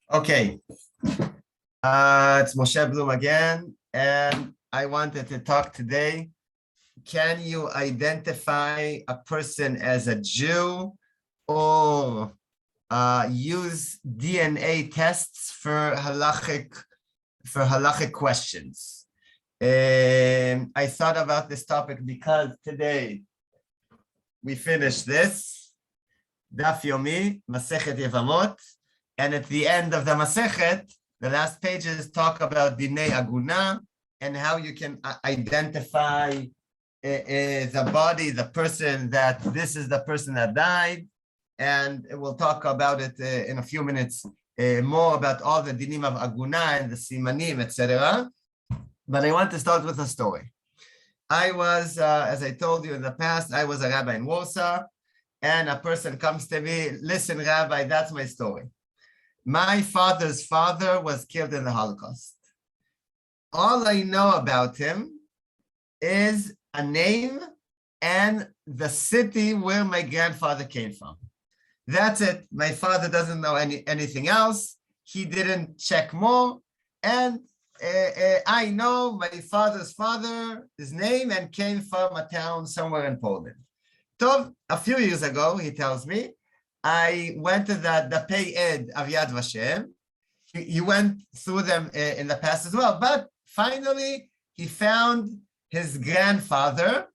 Okay, it's Moshe Bloom again, and I wanted to talk today. Can you identify a person as a Jew or use DNA tests for halachic questions? I thought about this topic because today we finished this Daf Yomi Masechet Yevamot. And at the end of the Masechet, the last pages talk about Dinei Aguna and how you can identify the body, the person, that this is the person that died. And we'll talk about it in a few minutes, more about all the Dinim of Aguna and the Simanim, etc. But I want to start with a story. I was, as I told you in the past, I was a rabbi in Warsaw, and a person comes to me, listen, Rabbi, that's my story. My father's father was killed in the Holocaust. All I know about him is a name and the city where my grandfather came from. That's it. My father doesn't know anything else. He didn't check more. And I know my father's father's name and came from a town somewhere in Poland. So a few years ago, he tells me, I went to the Pei Ed of Yad Vashem. He went through them in the past as well, but finally he found his grandfather's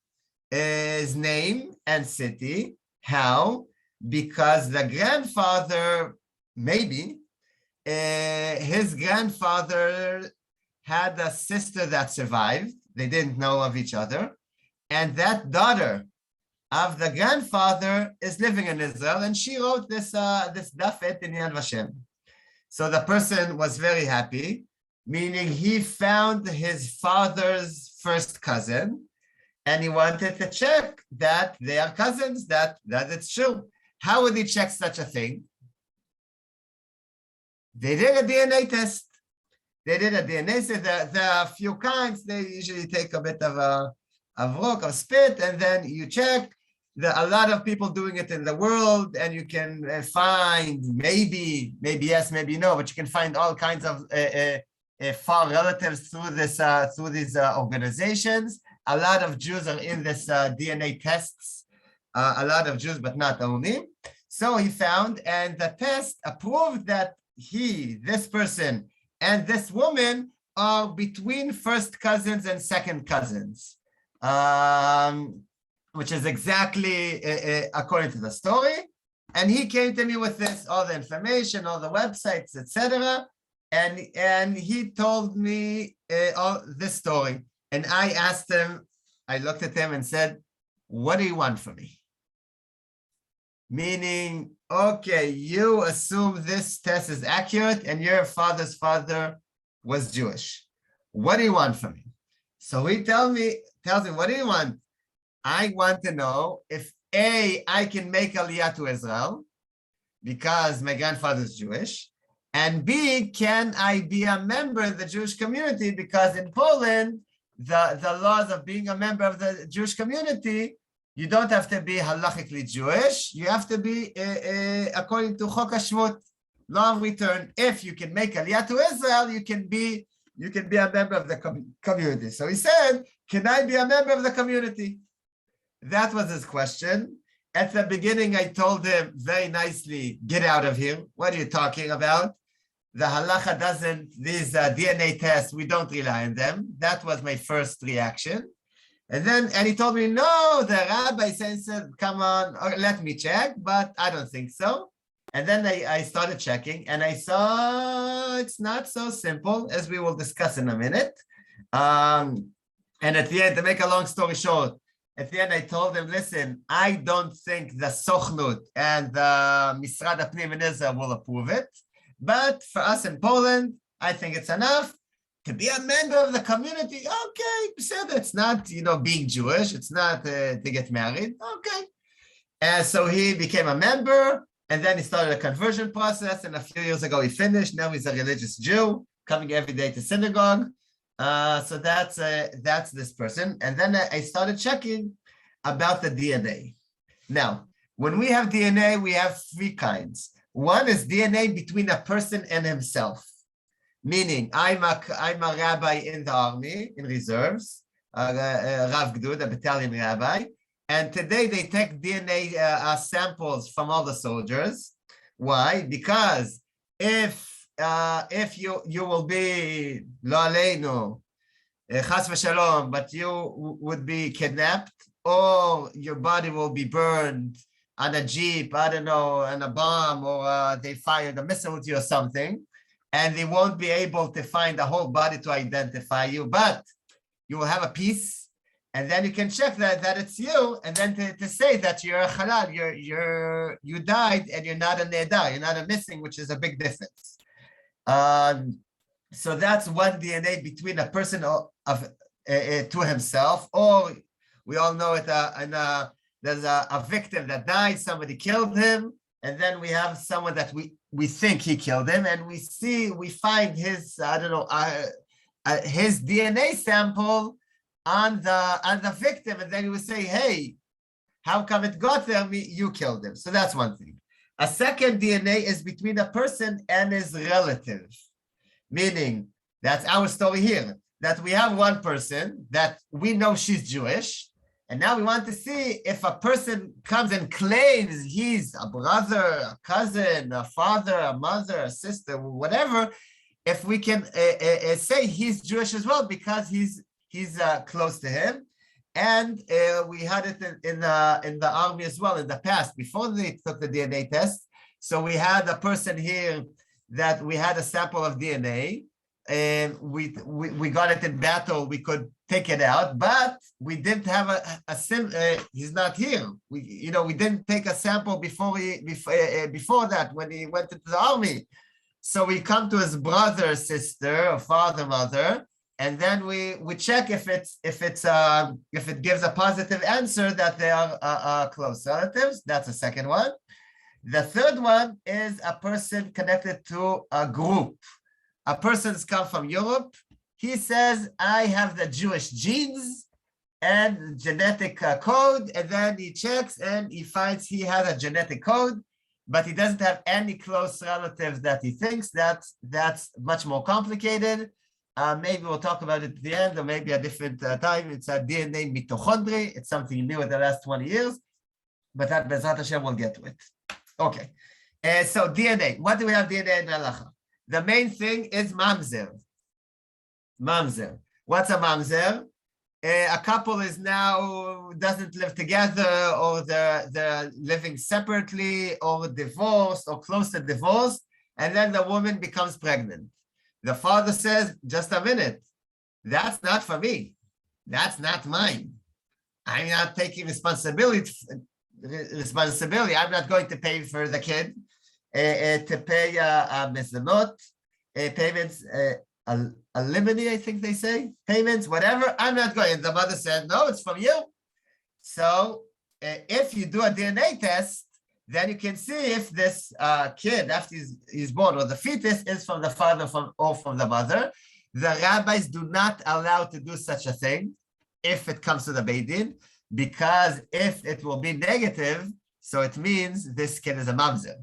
name and city. How? Because the grandfather, maybe, his grandfather had a sister that survived. They didn't know of each other. And that daughter of the grandfather is living in Israel, and she wrote this dafet in Yad Vashem. So the person was very happy, meaning he found his father's first cousin, and he wanted to check that they are cousins, that it's true. How would he check such a thing? They did a DNA test. They did a DNA test. There are a few kinds. They usually take a bit of rock or spit, and then you check. There are a lot of people doing it in the world, and you can find maybe yes, maybe no, but you can find all kinds of far relatives through these organizations. A lot of Jews are in this DNA tests. A lot of Jews, but not only. So he found, and the test approved that this person, and this woman are between first cousins and second cousins. Which is exactly according to the story. And he came to me with this, all the information, all the websites, etc. And he told me all this story. And I asked him, I looked at him and said, what do you want from me? Meaning, okay, you assume this test is accurate and your father's father was Jewish. What do you want from me? So he tells me, what do you want? I want to know if A, I can make Aliyah to Israel because my grandfather is Jewish, and B, can I be a member of the Jewish community, because in Poland, the laws of being a member of the Jewish community, you don't have to be halachically Jewish, you have to be according to Chok HaShvut, law of return. If you can make Aliyah to Israel, you can be a member of the community. So he said, can I be a member of the community? That was his question. At the beginning, I told him very nicely, get out of here. What are you talking about? The halacha doesn't, these DNA tests, we don't rely on them. That was my first reaction. And he told me, no, the rabbi said, come on, let me check, but I don't think so. And then I started checking, and I saw it's not so simple, as we will discuss in a minute. And at the end, to make a long story short, at the end, I told him, listen, I don't think the Sochnut and the Misrad HaPnim in Israel will approve it. But for us in Poland, I think it's enough to be a member of the community. Okay, so it's not, being Jewish. It's not to get married. Okay. So he became a member, and then he started a conversion process. And a few years ago, he finished. Now he's a religious Jew, coming every day to synagogue. So that's this person. And then I started checking about the DNA. Now, when we have DNA, we have three kinds. One is DNA between a person and himself, meaning I'm a rabbi in the army, in reserves, Rav Gdud, a battalion rabbi, and today they take DNA samples from all the soldiers. Why? Because if you will be lo aleinu, chas v'shalom, but you would be kidnapped, or your body will be burned on a jeep, I don't know, on a bomb, or they fired a missile at you or something, and they won't be able to find the whole body to identify you, but you will have a piece, and then you can check that it's you, and then to say that you're a halal, you died, and you're not a neder, you're not a missing, which is a big difference. So that's one DNA between a person to himself, or we all know it. There's a victim that died, somebody killed him, and then we have someone that we think he killed him, and we find his his DNA sample on the victim, and then we say, hey, how come it got there? You killed him. So that's one thing. A second DNA is between a person and his relative, meaning that's our story here, that we have one person that we know she's Jewish, and now we want to see if a person comes and claims he's a brother, a cousin, a father, a mother, a sister, whatever, if we can say he's Jewish as well because he's close to him. And we had it in the army as well in the past, before they took the DNA test. So we had a person here that we had a sample of DNA, and we got it in battle. We could take it out, but we didn't have he's not here. We didn't take a sample before that when he went into the army. So we come to his brother, sister, or father, mother, and then we check if it gives a positive answer that they are close relatives. That's the second one. The third one is a person connected to a group. A person's come from Europe. He says, I have the Jewish genes and genetic code, and then he checks and he finds he has a genetic code, but he doesn't have any close relatives that he thinks. That's much more complicated. Maybe we'll talk about it at the end, or maybe a different time. It's a DNA mitochondria. It's something new in the last 20 years, but that Bezrat Hashem will get to it. Okay, so DNA. What do we have DNA in halacha? The main thing is mamzer. Mamzer. What's a mamzer? A couple is now doesn't live together, or they're living separately, or divorced, or close to divorce, and then the woman becomes pregnant. The father says, just a minute, that's not for me. That's not mine. I'm not taking responsibility. I'm not going to pay for the kid, to pay mezanot, payments, alimony, I think they say, payments, whatever. I'm not going. And the mother said, no, it's from you. So if you do a DNA test, then you can see if this kid, after he's born, or the fetus is from the father or from the mother. The rabbis do not allow to do such a thing if it comes to the Beit Din, because if it will be negative, so it means this kid is a mamzer,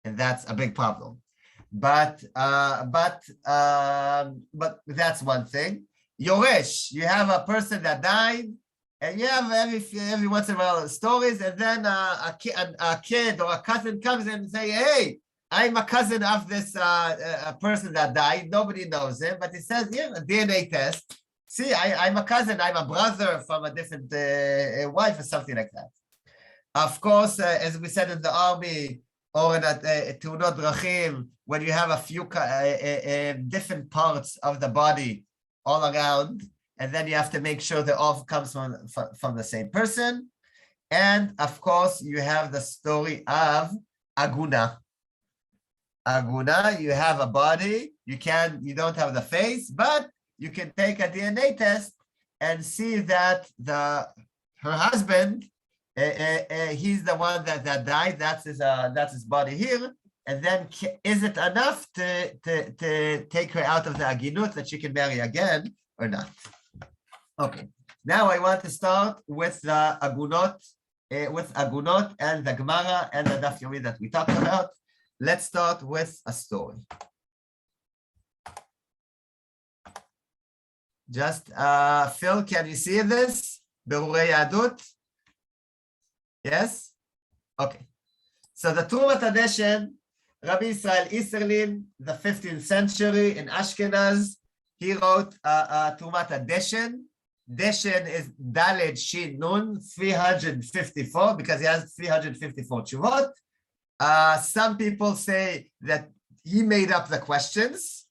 and that's a big problem. But that's one thing. Yoresh, you have a person that died, and you have every once in a while stories, and then a kid or a cousin comes and say, hey, I'm a cousin of this a person that died. Nobody knows him, but he says, yeah, a DNA test. See, I'm a cousin, I'm a brother from a different wife or something like that. Of course, as we said in the army, or in Teunot Drachim, when you have a few different parts of the body all around, and then you have to make sure that all comes from the same person. And of course, you have the story of Aguna. Aguna, you have a body, you don't have the face, but you can take a DNA test and see that her husband, he's the one that died. That's his body here. And then is it enough to take her out of the aginut that she can marry again or not? Okay. Now I want to start with the agunot, and the Gemara and the Daf Yomi that we talked about. let's start with a story. Just, Phil, can you see this? Berurei Yahadut? Yes? Okay. So the Trumat Hadeshen, Rabbi Israel Iserlin, the 15th century in Ashkenaz, he wrote Trumat Hadeshen. Deshen is Daled Shin Nun, 354, because he has 354 tshuvot. Some people say that he made up the questions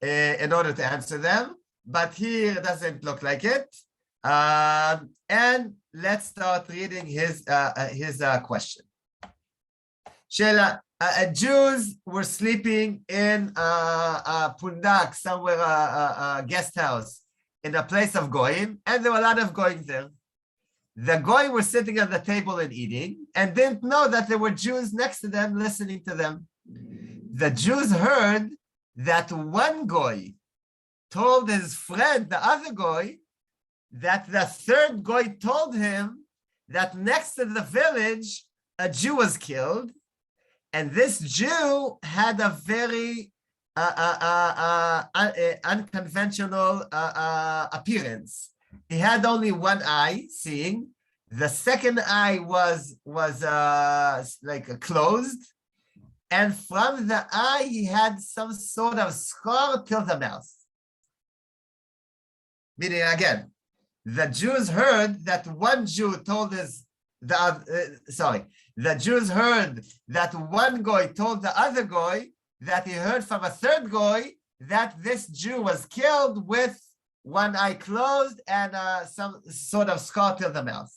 in order to answer them, but here it doesn't look like it. And let's start reading his question. Jews were sleeping in a pundak, somewhere, a guest house, in a place of goyim, and there were a lot of goyim there. The goyim were sitting at the table and eating, and didn't know that there were Jews next to them listening to them. The Jews heard that one goy told his friend, the other goy, that the third goy told him that next to the village, a Jew was killed, and this Jew had a very unconventional appearance. He had only one eye seeing. The second eye was like closed, and from the eye he had some sort of scar till the mouth. Meaning again, the Jews heard that one Jew told the Jews heard that one goy told the other goy that he heard from a third goy that this Jew was killed with one eye closed and some sort of scar till the mouth.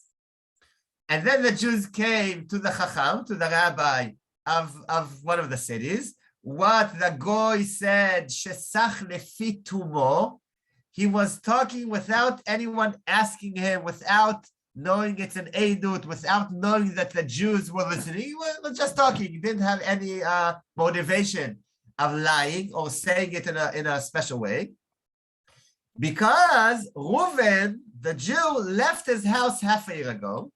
And then the Jews came to the Chacham, to the rabbi of one of the cities. What the goy said, Shesach lefi tumo, he was talking without anyone asking him, without knowing it's an eidut, without knowing that the Jews were listening. He was just talking. He didn't have any motivation of lying or saying it in a special way. Because Reuven, the Jew, left his house half a year ago,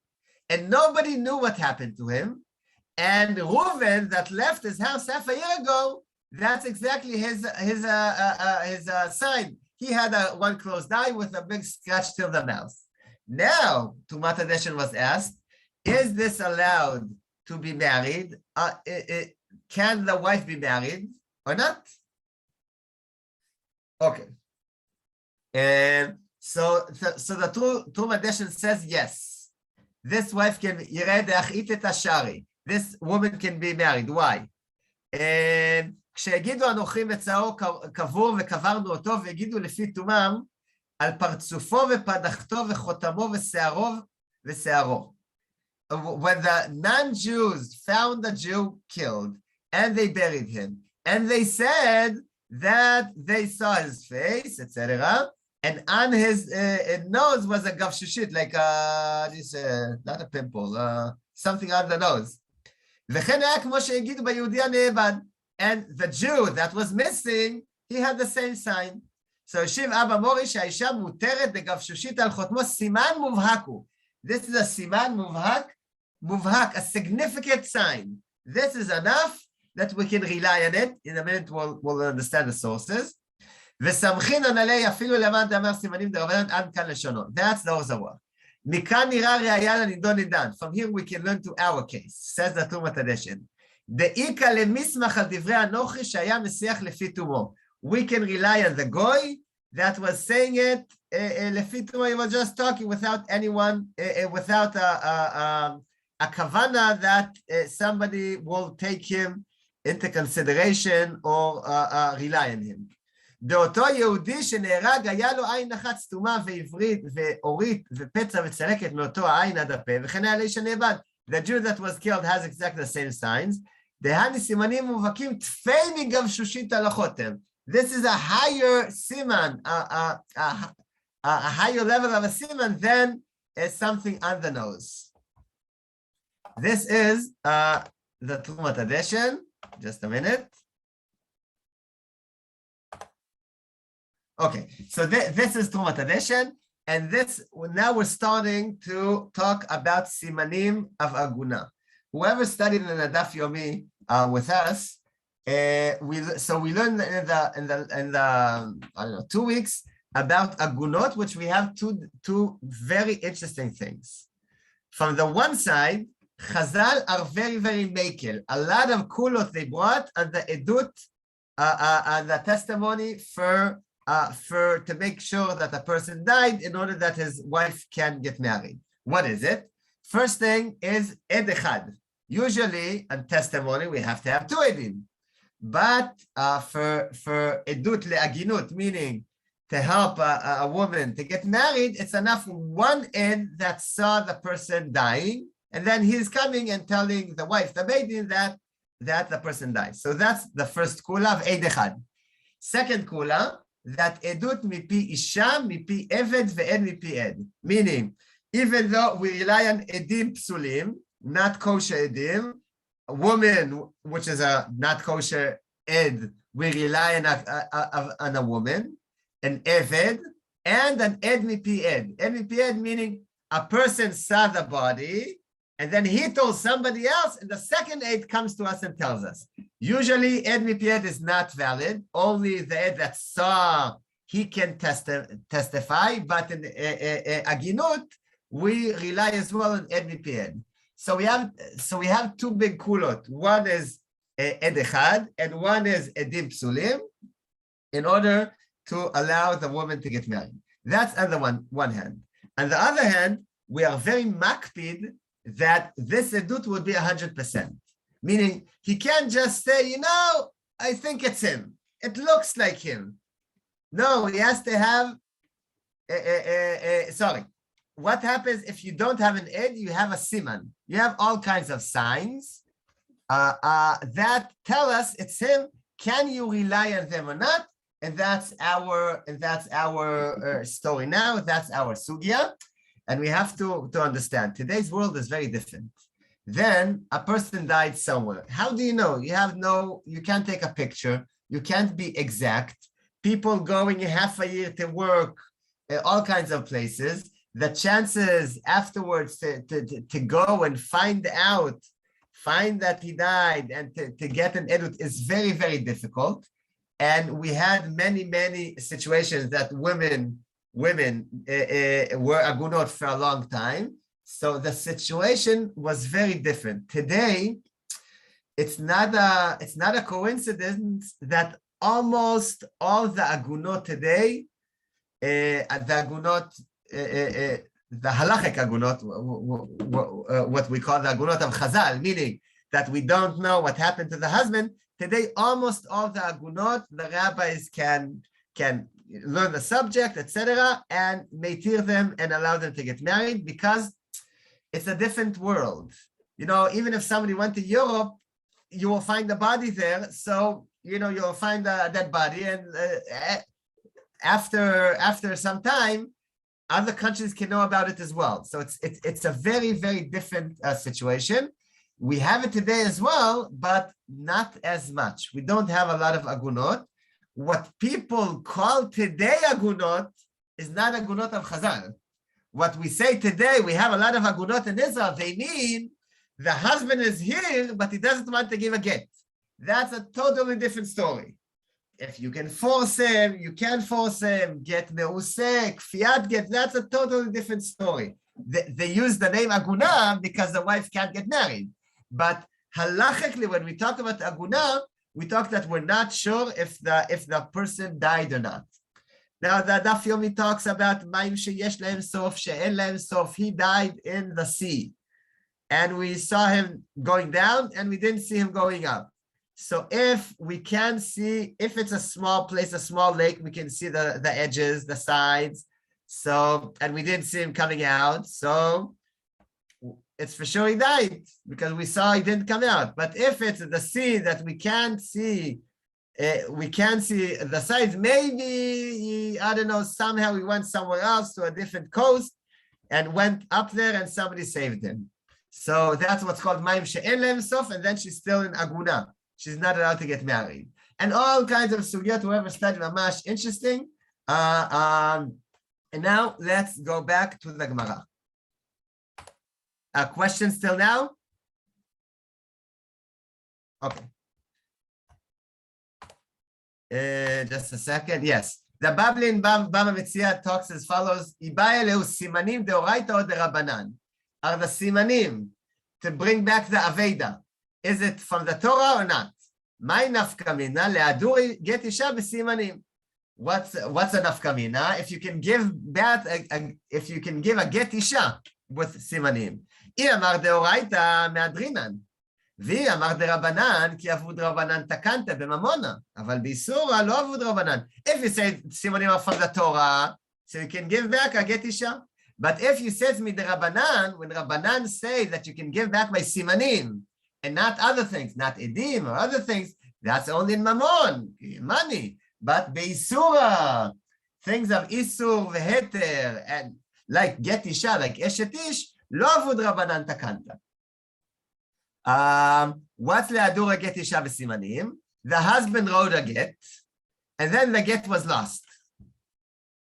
and nobody knew what happened to him. And Reuven, that left his house half a year ago, that's exactly his sign. He had one closed eye with a big scratch till the mouth. Now, Trumat Hadeshen was asked, is this allowed to be married? Can the wife be married or not? Okay. And so the Trumat Hadeshen says yes. This wife can, this woman can be married. Why? And כשיגידו אנוכי מצאו קבור וקברנו אותו ויגידו לפי תומם על פרצופו ופדחתו וחותמו ושערו. When the non-Jews found the Jew killed and they buried him and they said that they saw his face, etc., and on his nose was a gavshushit, like not a pimple, something on the nose. וכן היה כמו שהגידו ביהודי הנאבד. And the Jew that was missing, he had the same sign. So Shiv Abba Mori שהאישה מותרת בגבשושית על חותמו סימן מובהק הוא. This is a סימן מובהק, a significant sign. This is enough that we can rely on it. In a minute we'll understand the sources. וסמכינן עלי אפילו למען דאמר סימנים דרבנן עד כאן לשונו. That's the Ozarah. מכאן נראה ראיה לנידון נידן. From here we can learn to our case, says the Trumat Hadeshen. דאיקה למסמך על דברי אנוכי שהיה משיח לפי תומו. We can rely on the goy that was saying it לפי תומו. He was just talking without anyone, without a kavana that somebody will take him into consideration or rely on him. באותו יהודי שנהרג היה לו עין אחת סתומה ועברית ואורית ופצע וצלקת מאותו העין עד הפה, וכן היה לאיש הנאבד. The Jew that was killed has exactly the same signs. דהני סימנים מובהקים תפי מגבשושית על החותם. This is a higher siman, a higher level of a siman than something on the nose. This is the Trumat Hadeshen. Just a minute. Okay, so this is Trumat Hadeshen, and now we're starting to talk about simanim of aguna. Whoever studied in the Daf Yomi with us we learned in the I don't know 2 weeks about agunot, which we have two very interesting things. From the one side, Chazal are very makel. A lot of kulot they brought and the edut and the testimony for to make sure that a person died in order that his wife can get married. What is it? First thing is ed echad. Usually in testimony we have to have 2 edim, but for edut leaginut, meaning to help a woman to get married, it's enough one ed that saw the person dying, and then he's coming and telling the wife, the maiden, that the person died. So that's the first kula of ed echad. Second kula, that edut mipi isha, mipi eved, ve'ed mipi ed. Meaning, even though we rely on edim psulim, not kosher edim, a woman, which is a not kosher ed, we rely on a woman, an eved, and an ed mipi ed. Ed mipi ed meaning a person saw the body, and then he told somebody else, and the second ed comes to us and tells us. Usually, ed mipi ed is not valid. Only the ed that saw, he can testify, but in aginut, we rely as well on ed mipi ed. So we have 2 big kulot. One is ed echad, and one is edim psulim, in order to allow the woman to get married. That's on the one hand. On the other hand, we are very makpid that this edut would be 100%. Meaning, he can't just say, I think it's him. It looks like him. No, he has to have, What happens if you don't have an ed? You have a siman. You have all kinds of signs that tell us it's him. Can you rely on them or not? And that's our story now. That's our sugya, and we have to understand today's world is very different. Then a person died somewhere. How do you know? You can't take a picture. You can't be exact. People going half a year to work, all kinds of places. The chances afterwards to go and find that he died and to get an edut is very difficult. And we had many situations that women were agunot for a long time. So the situation was very different. Today, it's not a coincidence that almost all the agunot today, the halachic agunot, what we call the agunot of Chazal, meaning that we don't know what happened to the husband. Today, almost all the agunot, the rabbis can learn the subject, etc., and meitir them and allow them to get married because it's a different world. Even if somebody went to Europe, you will find the body there. So, you'll find a dead body, and after some time, other countries can know about it as well. So it's a very different situation. We have it today as well, but not as much. We don't have a lot of agunot. What people call today agunot is not agunot of Chazal. What we say today, we have a lot of agunot in Israel. They mean the husband is here, but he doesn't want to give a get. That's a totally different story. If you can force him, you can't force him, get meusek, fiat get, that's a totally different story. They use the name aguna because the wife can't get married. But halachically, when we talk about aguna, we talk that we're not sure if the person died or not. Now the Daf Yomi talks about mayim sheyesh lahem sof she'en lahem sof. He died in the sea, and we saw him going down, and we didn't see him going up. So if we can see, if it's a small place, a small lake, we can see the edges, the sides. So, and we didn't see him coming out. So it's for sure he died because we saw he didn't come out. But if it's the sea that we can't see the sides, maybe, I don't know, somehow he went somewhere else to a different coast and went up there and somebody saved him. So that's what's called mayim she'en lahem sof, and then she's still in aguna. She's not allowed to get married. And all kinds of sugyot, whoever studied Mamash, interesting. And now let's go back to the Gemara. Questions till now? Okay. Just a second. Yes. The Babli in Bama Metzia talks as follows: Ibaya lehu simanim deoraita or derabanan. Are the simanim to bring back the Aveda? Is it from the Torah or not? My nafkamina leaduri get isha b'simanim. What's a nafkamina? If you can give that, if you can give a get isha with simanim. I amar deoraita meadrinan. Vi amar derabanan ki avud rabanan takanta b'mamona. Aval b'isura lo avud rabanan. If you say simanim are from the Torah, so you can give back a get isha. But if you say me derabanan, when Rabbanan say that you can give back my simanim and not other things, not edim or other things, that's only in mammon, money. But beisura, things of isur veheter, and like get isha, like eshet ish, lo avud Rabbanan takanta. What's le'adur get isha v'simanim? The husband wrote a get, and then the get was lost.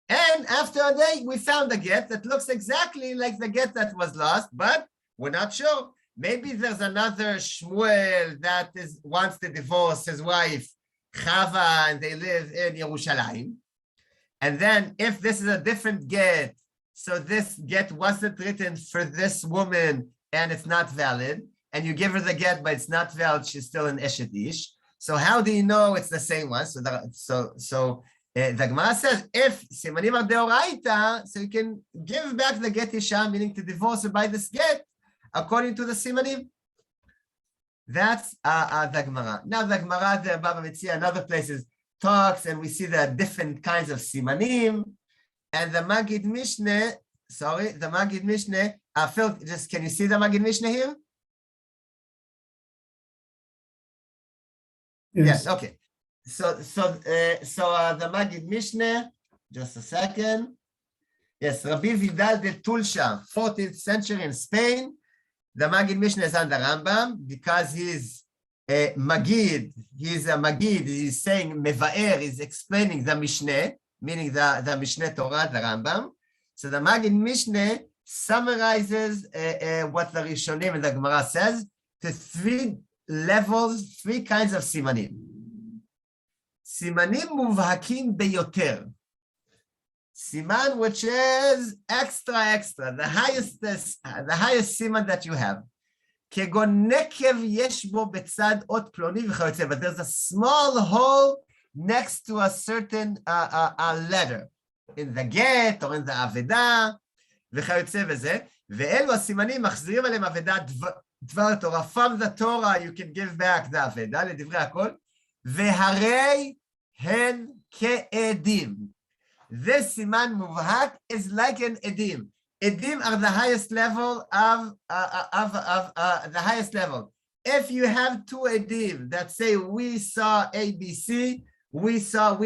And after a day, we found a get that looks exactly like the get that was lost, but we're not sure. Maybe there's another Shmuel that wants to divorce his wife, Chava, and they live in Yerushalayim. And then if this is a different get, so this get wasn't written for this woman and it's not valid, and you give her the get, but it's not valid, she's still an Eshet Ish. So how do you know it's the same one? The Gemara says, if simanim are deoraita, so you can give back the get isha, meaning to divorce her by this get, according to the simanim. That's the Gemara. Now the Gemara, the Baba Metzia, and other places talks, and we see the different kinds of simanim. And the Magid Mishneh, Phil, just can you see the Magid Mishneh here? Yes, okay. So the Magid Mishneh, just a second. Yes, Rabbi Vidal de Tulsha, 14th century in Spain. The Magid Mishneh is under Rambam because he's a Magid. He's a Magid. He's saying Mevaer. He's explaining the Mishneh, meaning the Mishneh Torah, the Rambam. So the Magid Mishneh summarizes what the Rishonim and the Gemara says to 3 levels, 3 kinds of simanim. Simanim muvhakim beyoter. Siman, which is extra, the highest siman that you have. Kegon nekev yesh bo betzad ot ploni v'chayotze. But there's a small hole next to a certain letter in the get or in the aveda v'chayotze v'zeh. Ve'elu hasimanim machzirim alem aveda dvar Torah. From the Torah you can give back the aveda ledivre hakol. Ve'harei hen ke'edim. This siman muvhak is like an edim. Edim are the highest level of the highest level. If you have 2 edim that say we saw ABC, we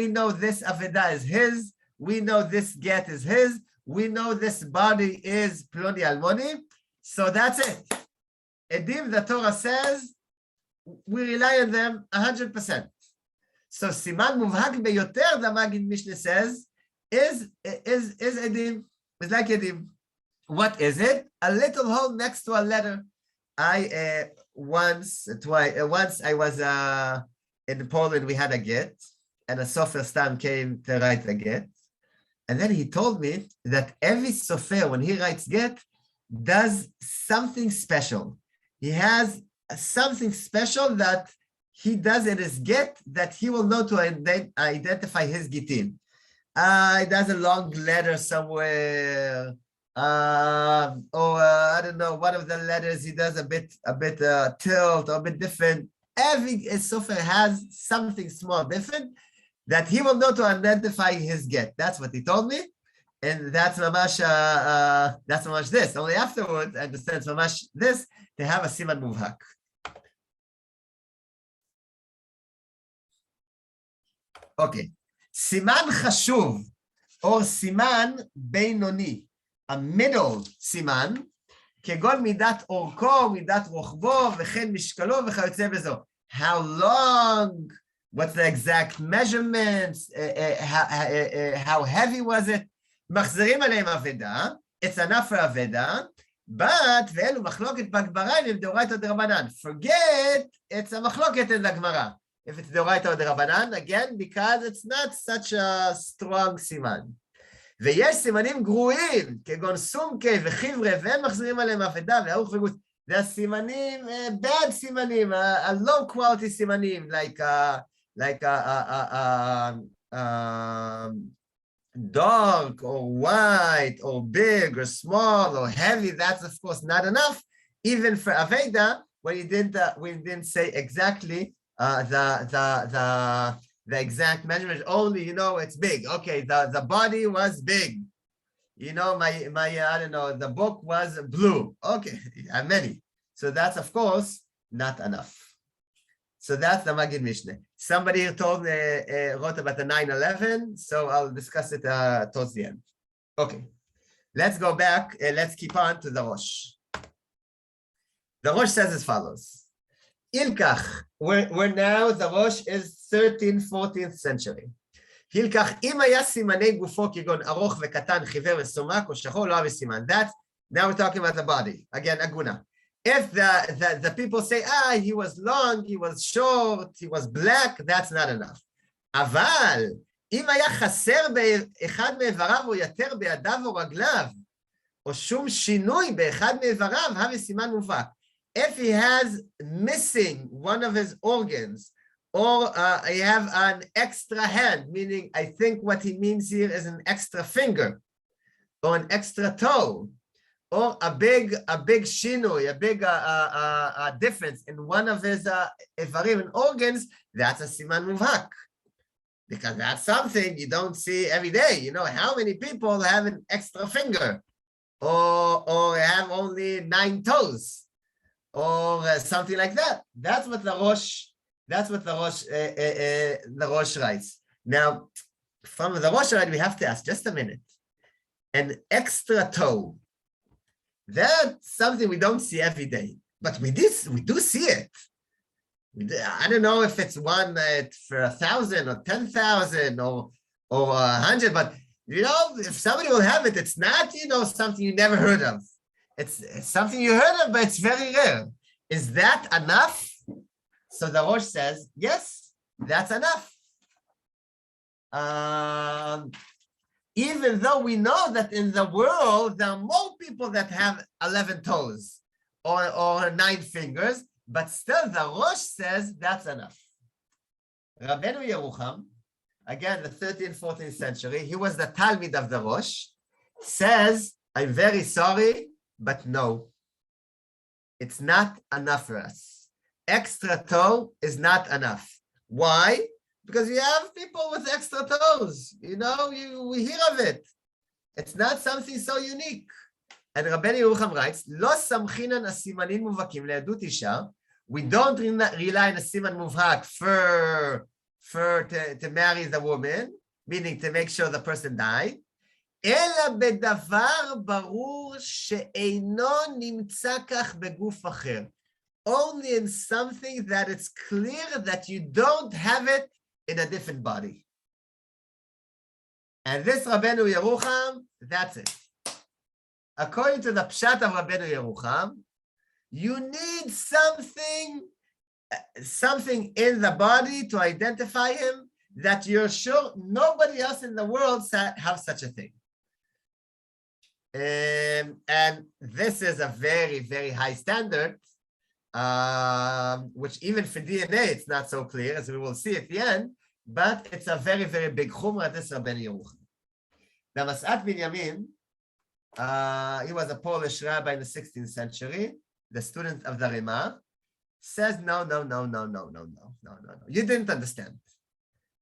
know this aveda is his, we know this get is his, we know this body is ploni almoni, so that's it. Edim, the Torah says, we rely on them 100%. So siman muvhak beyoter, the Magid Mishneh says, is edim, is like edim. What is it? A little hole next to a letter. Once I was in Poland, we had a get, and a sofer stam came to write a get. And then he told me that every sofer, when he writes get, does something special. He has something special that he does in his get that he will know to identify his gitin. He does a long letter somewhere, or I don't know, one of the letters he does a bit tilt or a bit different. Every sofer has something small different that he will know to identify his get. That's what he told me, and that's mamash this. Only afterwards, I understand mamash this to have a siman muvhak. Okay. Siman chashuv, or siman beinoni, a middle siman, כגון מידת אורכו, מידת רוחבו, וכן משקלו וכיוצא בזו. How long, what's the exact measurements, how heavy was it? מחזירים עליהם אבדה, it's enough for אבדה, but, ואלו מחלוקת בגמרא, אם דאורייתא דרבנן. Forget, it's a מחלוקת in the Gemara. if it's Deoraita or Derabanan, again, because it's not such a strong סימן. ויש סימנים גרועים, כגון סומקה וחיברה, והם מחזירים עליהם אבדה וארוך וגוס. זה הסימנים, bad סימנים, a low quality סימנים, like dark or white or big or small or heavy. That's of course not enough, even for Aveda, when we didn't say exactly the exact measurement. Only, it's big. Okay, the body was big. My I don't know, the book was blue. Okay, many. So that's of course not enough. So that's the Magid Mishneh. Somebody wrote about the 9/11, so I'll discuss it towards the end. Okay, let's go back. Let's keep on to the Rosh. The Rosh says as follows. Ilkach, we're now, the Rosh is 13th, 14th century. Hilkach, אם היה סימני גופו כגון ארוך וקטן, חיוור וסומק או שחור, לא היה סימן. That's, now we're talking about the body. Again, aguna. If the people say, he was long, he was short, he was black, that's not enough. אבל, אם היה חסר באחד מאיבריו או יתר בידיו או רגליו, או שום שינוי באחד מאיבריו, הווה סימן מובהק. If he has missing one of his organs, or I have an extra hand, meaning I think what he means here is an extra finger, or an extra toe, or a big shinui, a big difference in one of his ivarim and organs, that's a siman muvhak. Because that's something you don't see every day. How many people have an extra finger, or have only 9 toes, or something like that. That's what the Rosh writes. Now, from the Rosh we have to ask, just a minute. An extra toe, that's something we don't see every day, but we do see it. I don't know if it's one for 1,000 or 10,000 or 100, but if somebody will have it, it's not something you never heard of. It's something you heard of, but it's very rare. Is that enough? So the Rosh says, yes, that's enough. Even though we know that in the world, there are more people that have 11 toes or 9 fingers, but still the Rosh says that's enough. Rabbeinu Yerucham, again, the 13th, 14th century, he was the Talmid of the Rosh, says, I'm very sorry, but no, it's not enough for us. Extra toe is not enough. Why? Because you have people with extra toes. We hear of it. It's not something so unique. And Rabbeinu Yerucham writes, Lo samchinan asimanin muvakim le'edut isha. We don't rely on a siman muvhak to marry the woman, meaning to make sure the person died. אלא בדבר ברור שאינו נמצא כך בגוף אחר. Only in something that it's clear that you don't have it in a different body. And this Rabbeinu Yerucham, that's it. According to the Pshat of Rabbeinu Yerucham, you need something in the body to identify him that you're sure nobody else in the world have such a thing. And this is a very, very high standard, which even for DNA, it's not so clear, as we will see at the end, but it's a very, very big chumrah, this Rabbeinu Yerucham. The Mas'at Binyamin, he was a Polish rabbi in the 16th century, the student of the Rema, says, no. You didn't understand.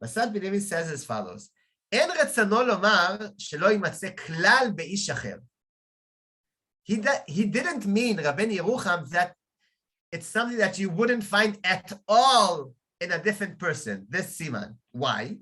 Mas'at Binyamin says as follows, אין רצונו לומר שלא יימצא כלל באיש אחר. He didn't mean, Rabbeinu Yerucham, that it's something that you wouldn't find at all in a different person, this siman. Why?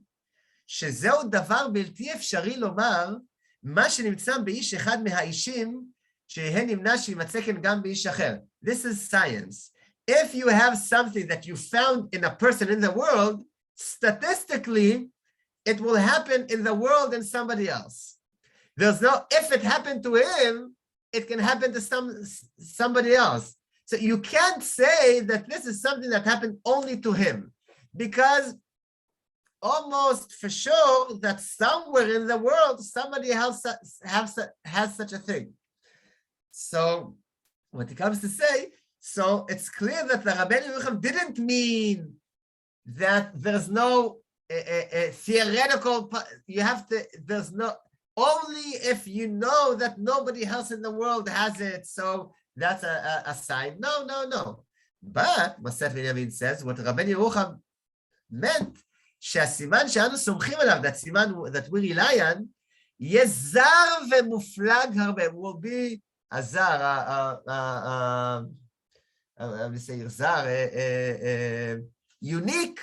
שזהו דבר בלתי אפשרי לומר, מה שנמצא באיש אחד מהאישים, שיהיה נמנע שימצא כן גם באיש אחר. This is science. If you have something that you found in a person in the world, statistically, it will happen in the world in somebody else. If it happened to him, it can happen to somebody else. So you can't say that this is something that happened only to him. because almost for sure that somewhere in the world, somebody else has such a thing. So what he comes to say, so it's clear that the Rabbi Yerucham didn't mean that there's no theoretical, you have to, there's no, only if you know that nobody else in the world has it, so that's a sign. No. But Masechet Binyamin says, what Rabbi Yerucham meant, שהסימן שאנו סומכים עליו, that סימן that we rely on, יהיה זר ומופלג הרבה, will be a זר, זר, unique,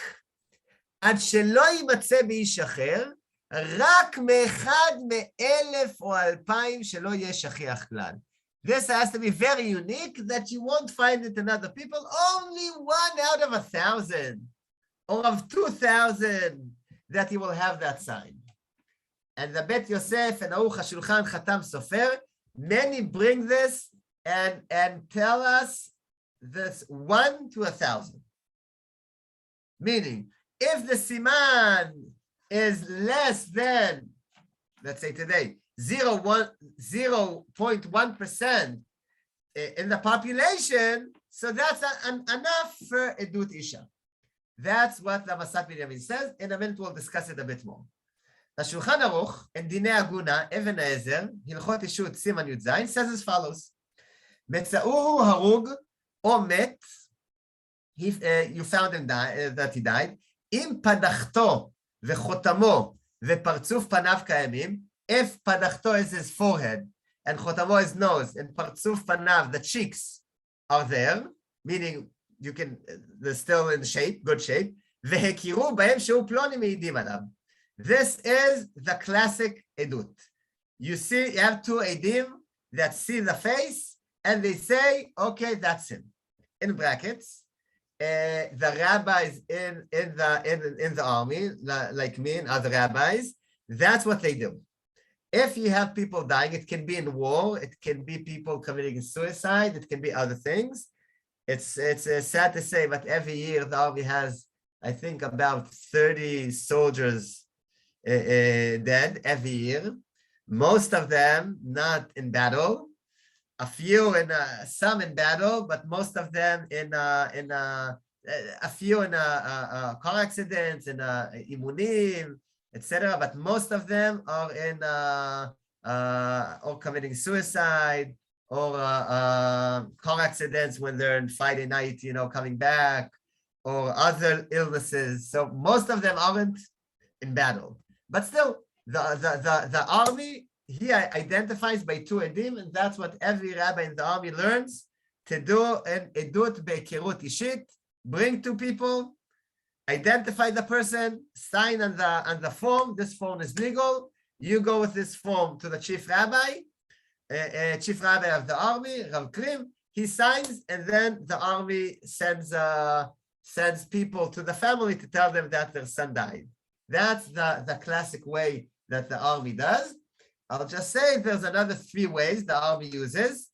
עד שלא יימצא באיש אחר, רק מאחד מאלף או אלפיים שלא יהיה שכיח כלל. This has to be very unique, that you won't find it in other people, only 1 out of 1,000. Or of 2,000 that he will have that sign. And the Bet Yosef and Aruch HaShulchan Chatam Sofer, many bring this and tell us this 1 to 1,000. Meaning, if the siman is less than, let's say today, 0.1% in the population, so that's enough for Edut Isha. That's what the Masechet Binyamin says. In a minute, we'll discuss it a bit more. The Shulchan Aruch in Dinei Aguna, Even Ezer, Hilchot Ishut Siman Yud Zayin, says as follows: Metzauhu harug or met, you found him that he died. Im padachto vechotamo vepartzuf panav kayamim. If padachto is his forehead and chotamo is nose and partzuf panav, the cheeks are there, meaning you can, they're still in shape, good shape. This is the classic edut. You see, you have two edim that see the face and they say, okay, that's him. In brackets, the rabbis in the army, like me and other rabbis, that's what they do. If you have people dying, it can be in war, it can be people committing suicide, it can be other things. It's sad to say, but every year the army has, I think, about 30 soldiers dead every year. Most of them not in battle, a few in some in battle, but most of them in a few in car accidents, in imunim, etc. But most of them are in or committing suicide, or car accidents when they're in Friday night, coming back, or other illnesses. So most of them aren't in battle. But still, the army, he identifies by two edim, and that's what every rabbi in the army learns, to do an edut be'kerut ishit, bring two people, identify the person, sign on the form. This form is legal. You go with this form to the chief rabbi of the army, Rav Krim, he signs, and then the army sends people to the family to tell them that their son died. That's the classic way that the army does. I'll just say there's another 3 ways the army uses.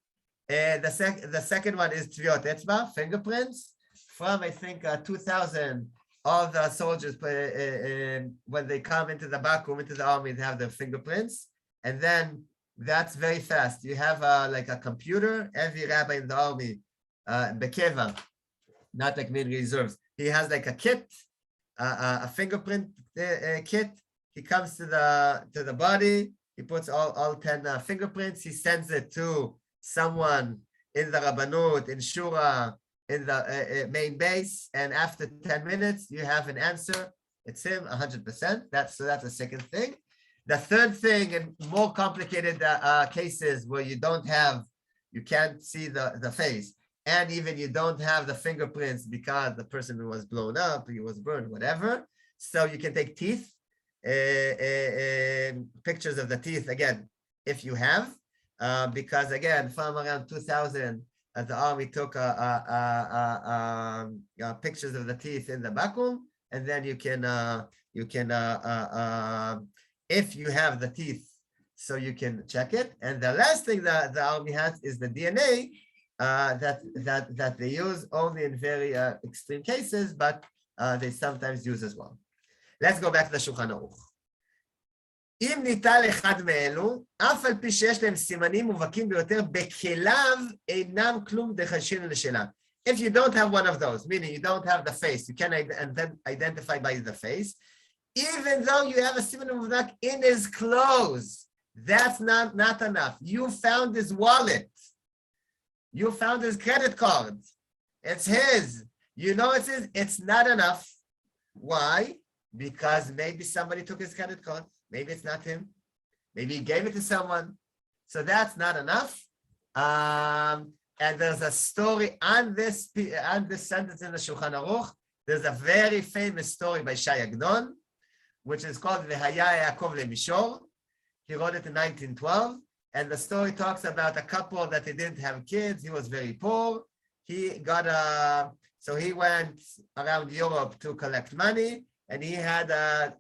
The second one is Tviot Etzba, fingerprints. From, I think, 2,000, all the soldiers, when they come into the back room, into the army, they have their fingerprints. And then that's very fast. You have like a computer. Every rabbi in the army, Bekeva, not like main reserves, he has like a kit, a fingerprint kit. He comes to the body. He puts all 10 fingerprints. He sends it to someone in the Rabbanut, in Shura, in the main base. And after 10 minutes, you have an answer. It's him, 100%. That's the second thing. The third thing, in more complicated cases where you can't see the face, and even you don't have the fingerprints because the person was blown up, he was burned, whatever. So you can take teeth, pictures of the teeth, again, if you have, because again, from around 2000, the army took pictures of the teeth in the back room, and then you can if you have the teeth, so you can check it. And the last thing that the army has is the DNA that they use only in very extreme cases, but they sometimes use as well. Let's go back to the Shulchan Aruch. אם ניטל אחד מאלו, אף על פי שיש להם סימנים מובהקים ביותר, בכליו אינם כלום דחשינו לשאלה. If you don't have one of those, meaning you don't have the face, you can identify by the face, even though you have a siman muvnak in his clothes, that's not enough. You found his wallet. You found his credit card. It's his. You know it's his. It's not enough. Why? Because maybe somebody took his credit card. Maybe it's not him. Maybe he gave it to someone. So that's not enough. And there's a story on this sentence in the Shulchan Aruch. There's a very famous story by Shai Agnon, which is called V'haya Yaakov leMishor. He wrote it in 1912. And the story talks about a couple that they didn't have kids. He was very poor. So he went around Europe to collect money. And he had a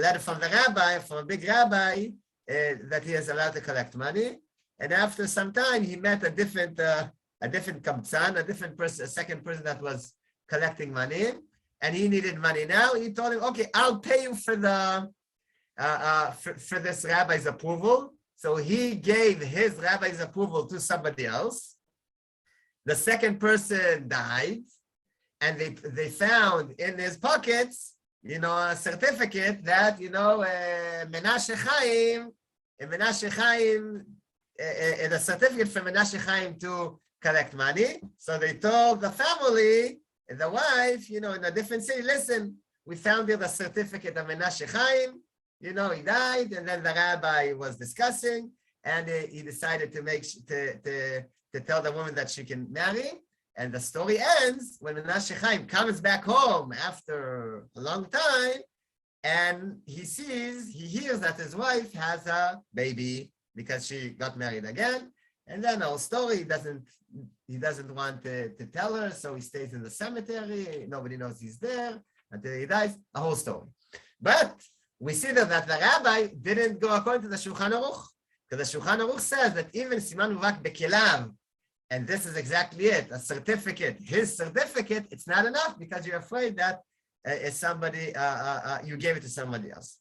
letter from the rabbi, from a big rabbi, that he is allowed to collect money. And after some time, he met a different kamtzan, a different person, a second person that was collecting money, and he needed money now. He told him, "Okay, I'll pay you for the for this rabbi's approval." So he gave his rabbi's approval to somebody else. The second person died. And they found in his pockets, a certificate that, Menashe Chaim, a certificate for Menashe Chaim to collect money. So they told the family, the wife, in a different city, listen, we found here the certificate of Menashe Chaim, he died, and then the rabbi was discussing, and he decided to tell the woman that she can marry. And the story ends when Menashe Chaim comes back home after a long time, and he hears that his wife has a baby because she got married again. And then the whole story, he doesn't want to tell her, so he stays in the cemetery. Nobody knows he's there until he dies. A whole story. But we see that the rabbi didn't go according to the Shulchan Aruch, because the Shulchan Aruch says that even Siman Muvak Bekelav, and this is exactly it, a certificate, his certificate, it's not enough because you're afraid that you gave it to somebody else.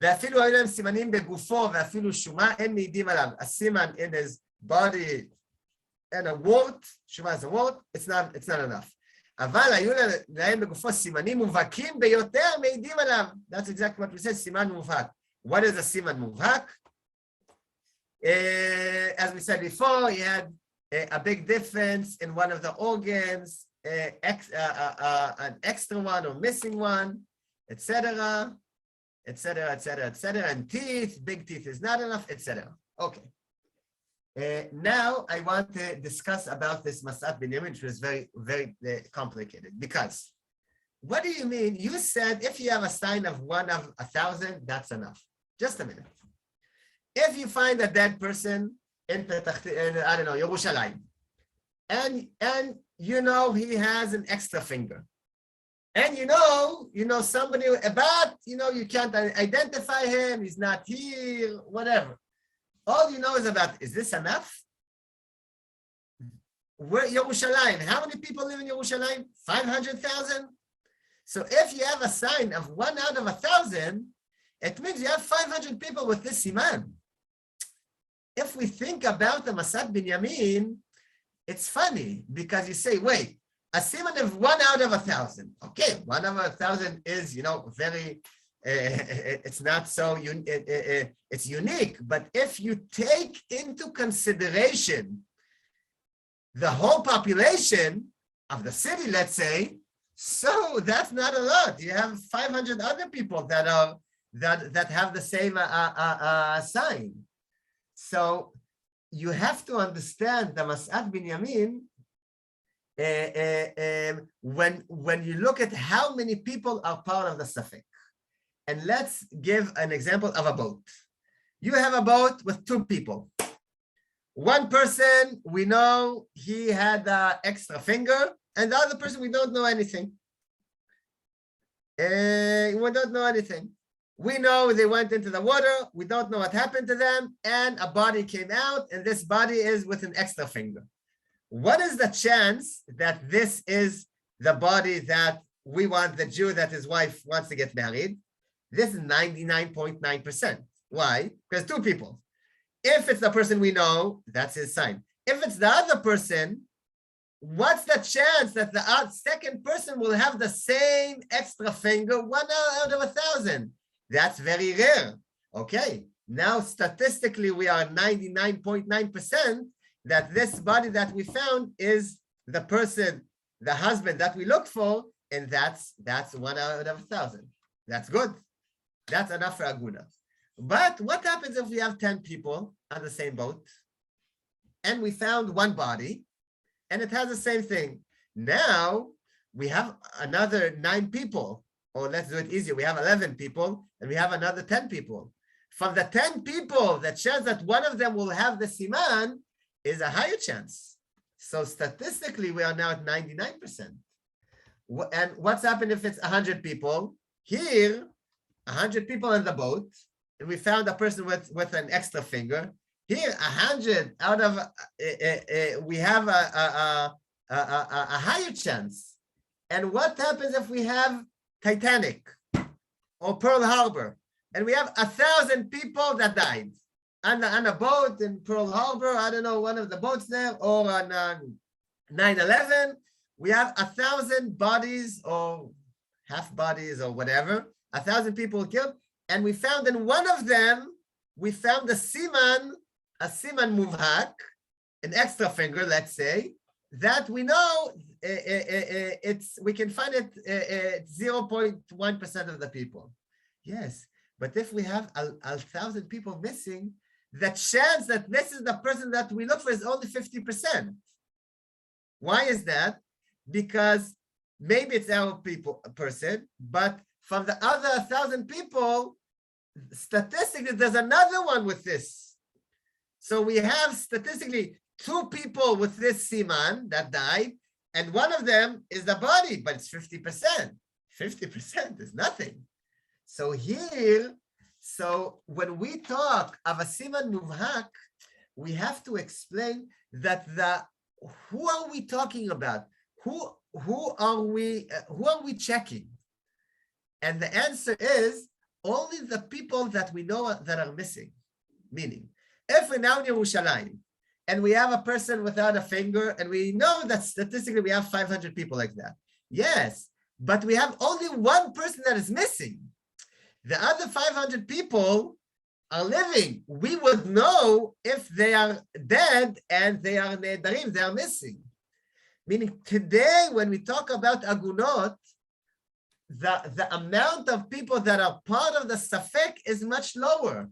ואפילו היו להם סימנים בגופו ואפילו שומה, אין מעידים עליו. A siman in his body and a wart, שומה is a wart, it's not enough. אבל היו להם בגופו סימנים מובהקים ביותר מעידים עליו. That's exactly what we said, סימן מובהק. What is a siman מובהק? As we said before, he had a big difference in one of the organs, an extra one or missing one, etc., etc., etc., etc., and teeth, big teeth is not enough, etc. Okay. Now I want to discuss about this Masat Binyamin, which is very, very complicated. Because what do you mean? You said if you have a sign of 1 of 1,000, that's enough. Just a minute. If you find a dead person in Yerushalayim, and he has an extra finger, and somebody, but you can't identify him, he's not here, whatever. All you know is this enough? Where Yerushalayim? How many people live in Yerushalayim? 500,000. So if you have a sign of 1 out of 1,000, it means you have 500 people with this siman. If we think about the Masat Binyamin, it's funny because you say, wait, a siman of 1 out of 1,000. Okay, 1 out of 1,000 is, very, it's not so, it's unique. But if you take into consideration the whole population of the city, let's say, so that's not a lot. You have 500 other people that have the same sign. So you have to understand the Masat Binyamin when you look at how many people are part of the Safek. And let's give an example of a boat. You have a boat with 2 people. One person, we know he had an extra finger, and the other person, we don't know anything. We don't know anything. We know they went into the water, we don't know what happened to them, and a body came out, and this body is with an extra finger. What is the chance that this is the body that we want, the Jew that his wife wants to get married. This is 99.9%. Why? Because two people. If it's the person we know, that's his sign. If it's the other person, what's the chance that the second person will have the same extra finger, 1 out of 1,000? That's very rare. Okay, now statistically, we are 99.9% that this body that we found is the person, the husband that we look for, and that's 1 out of 1,000. That's good. That's enough for aguna. But what happens if we have 10 people on the same boat and we found one body and it has the same thing? Now we have another 9 people, or let's do it easier. We have 11 people and we have another 10 people. From the 10 people, the chance that one of them will have the siman is a higher chance. So statistically, we are now at 99%. And what's happened if it's 100 people? Here, 100 people in the boat, and we found a person with an extra finger. Here, 100 out of, we have a higher chance. And what happens if we have Titanic or Pearl Harbor, and we have 1,000 people that died on a boat in Pearl Harbor, I don't know, one of the boats there, or on 9/11, we have 1,000 bodies or half bodies or whatever, 1,000 people killed, and we found in one of them, we found a siman muvhak, an extra finger, let's say, that we know we can find it 0.1% of the people. Yes, but if we have 1,000 people missing, the chance that this is the person that we look for is only 50%. Why is that? Because maybe it's our person, but from the other 1,000 people, statistically, there's another one with this. So we have statistically 2 people with this siman that died, and one of them is the body, but it's 50%. 50% is nothing. So here, when we talk of a siman muvhak, we have to explain that who are we talking about? Who are we checking? And the answer is only the people that we know that are missing. Meaning, if we're now in Yerushalayim and we have a person without a finger, and we know that statistically we have 500 people like that. Yes, but we have only one person that is missing. The other 500 people are living. We would know if they are dead and they are nedarim, they are missing. Meaning today, when we talk about agunot, the amount of people that are part of the safek is much lower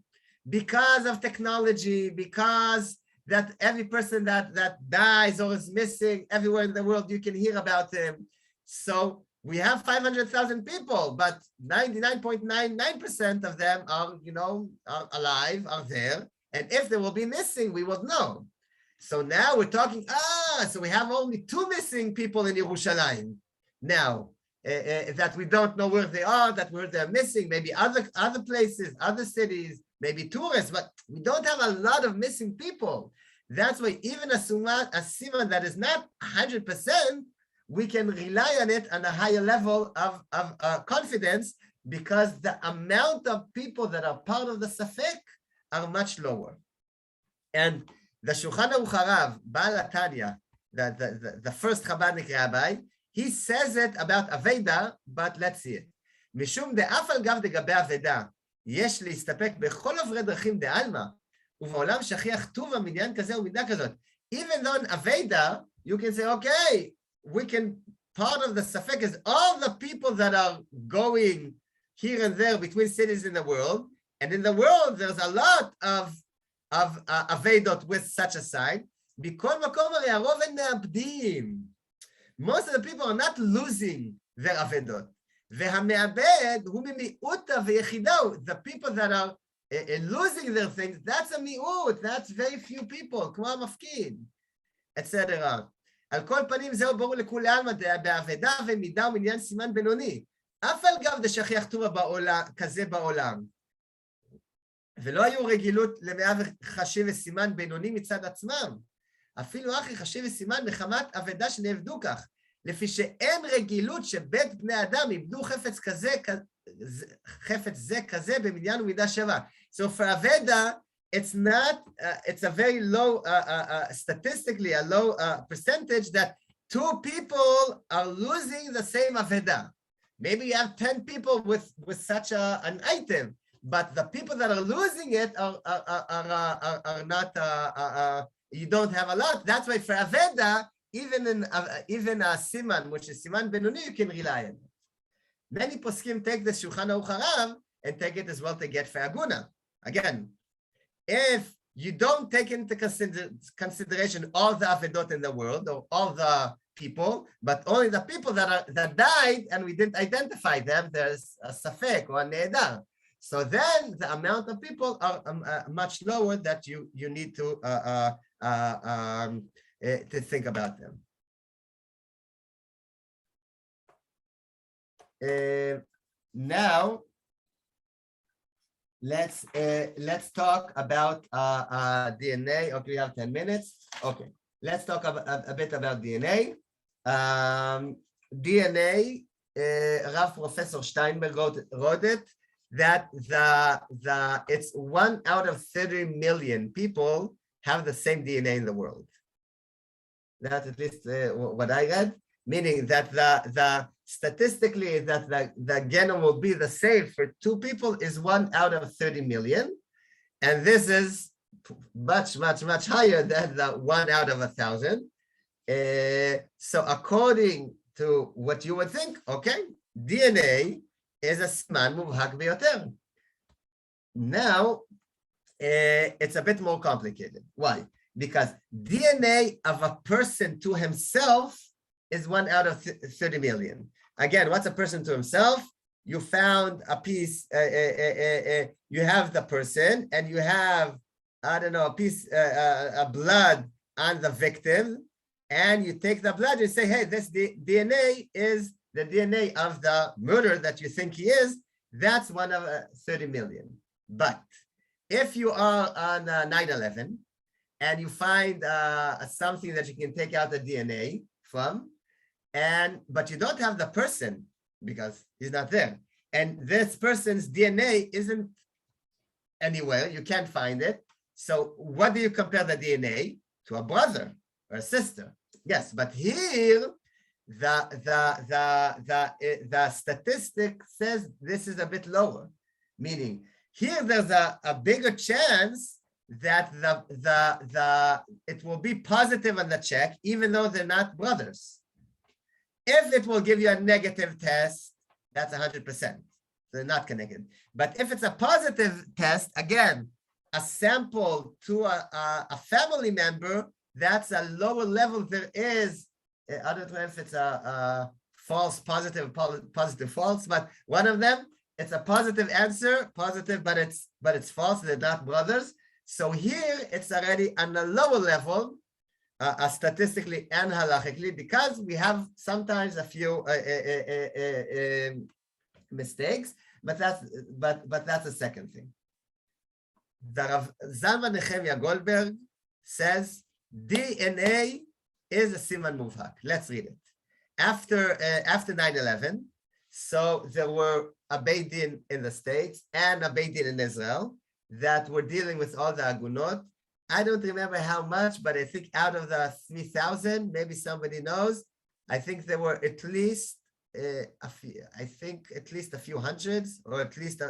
because of technology, because that every person that dies or is missing everywhere in the world, you can hear about them. So we have 500,000 people, but 99.99% of them are alive, are there. And if they will be missing, we will know. So now we're talking, so we have only 2 missing people in Yerushalayim now, that we don't know where they are, where they're missing, maybe other places, other cities, maybe tourists, but we don't have a lot of missing people. That's why even a siman that is not 100%, we can rely on it on a higher level of confidence, because the amount of people that are part of the safek are much lower. And the Shulchan Aruch Harav, Baal HaTanya, the first Chabadnik rabbi, he says it about Aveda, but let's see it. משום דאף על גב דגבי אבדה, יש להסתפק בכל עברי דרכים דעלמא, ובעולם שכיח טוב המניין כזה ומידה כזאת. Even though in Aveda, you can say, okay, we can, part of the safek is all the people that are going here and there between cities in the world, and in the world, there's a lot of Avedot with such a sign. בכל מקום הרי הרוב הם מאבדים. Most of the people are not losing their Avedot. והמאבד הוא ממיעוטה ויחידהו. The people that are losing their things, that's a מיעוט, that's very few people, כמו המפקיד, etc. על כל פנים זהו ברור לכולי עלמא באבדה ומידה ומניין סימן בינוני. אף על גב דשכיח טובה כזה בעולם. ולא היו רגילות למאה וחשיב וסימן בינוני מצד עצמם. אפילו אחי חשיב וסימן מחמת אבדה שנעבדו כך. לפי שאין רגילות שבית בני אדם איבדו חפץ זה כזה במניין ומידה שווה. So for Aveda, it's not, it's a very low, statistically a low percentage that two people are losing the same Aveda. Maybe you have 10 people with such an item, but the people that are losing it are not, you don't have a lot. That's why for Aveda, even a Siman, which is Siman Benoni, you can rely on it. Many poskim take the Shulchan Aruch Harav and take it as well to get for Aguna. Again, if you don't take into consideration all the Avedot in the world, or all the people, but only the people that died and we didn't identify them, there's a Safek or a Nehedar. So then the amount of people are much lower that you need to think about them. Now, let's talk about DNA. Okay, we have 10 minutes. Okay, let's talk a bit about DNA. DNA, Rav Professor Steinberg wrote it, that it's 1 out of 30 million people have the same DNA in the world. That's at least what I read, meaning that the statistically that the genome will be the same for 2 people is 1 out of 30 million. And this is much, much, much higher than the 1 out of 1,000. So according to what you would think, okay, DNA is a siman mubhak biyoter. Now, it's a bit more complicated. Why? Because DNA of a person to himself is 1 out of 30 million. Again, what's a person to himself? You found a piece, you have the person, and you have, I don't know, a piece, a blood on the victim, and you take the blood and say, hey, this DNA is the DNA of the murderer that you think he is. That's 1 of 30 million. But if you are on 9/11 and you find something that you can take out the DNA from, but you don't have the person because he's not there, and this person's DNA isn't anywhere, you can't find it. So what do you compare the DNA to? A brother or a sister? Yes, but here the statistic says this is a bit lower, meaning here there's a bigger chance that it will be positive on the check, even though they're not brothers. If it will give you a negative test, that's 100%. They're not connected. But if it's a positive test, again, a sample to a family member, that's a lower level. There is, I don't know if it's a false positive, positive false, but one of them, it's a positive answer, positive, but it's false. They're not brothers. So here it's already on a lower level, statistically and halachically, because we have sometimes a few mistakes, but that's the second thing. The Rav Zalman Nehemiah Goldberg says DNA is a siman muvhak. Let's read it. After 9/11, so there were a Beit Din in the States and a Beit Din in Israel that were dealing with all the agunot. I don't remember how much, but I think out of the 3,000, maybe somebody knows, I think there were at least a few, I think at least a few hundreds, or at least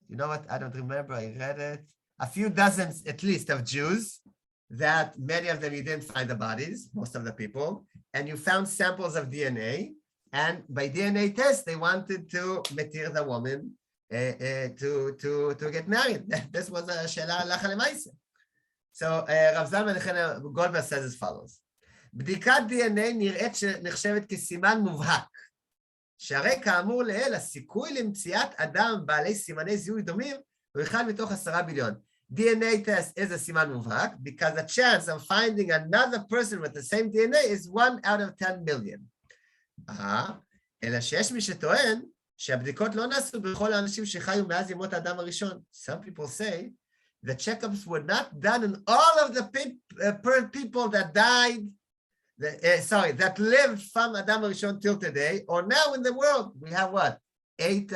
you know what? I don't remember. I read it. A few dozens, at least, of Jews that many of them you didn't find the bodies, most of the people, and you found samples of DNA. And by DNA test, they wanted to matir the woman to get married. This was a shela halacha lemaisa. So Rav Zalman Nehemiah Goldberg says as follows: בדיקת DNA נראית שנחשבת כסימן מובהק, שהרי כאמור לעיל, הסיכוי למציאת אדם בעלי סימני זיהוי דומים הוא 1 מתוך 10 ביליון. DNA test is a סימן מובהק because the chance of finding another person with the same DNA is 1 out of 10 million. אלא שיש מי שטוען שהבדיקות לא נעשו בכל האנשים שחיו מאז ימות האדם הראשון. Some people say the checkups were not done on all of the people that died, that lived from Adam Rishon till today, or now in the world, we have what? 8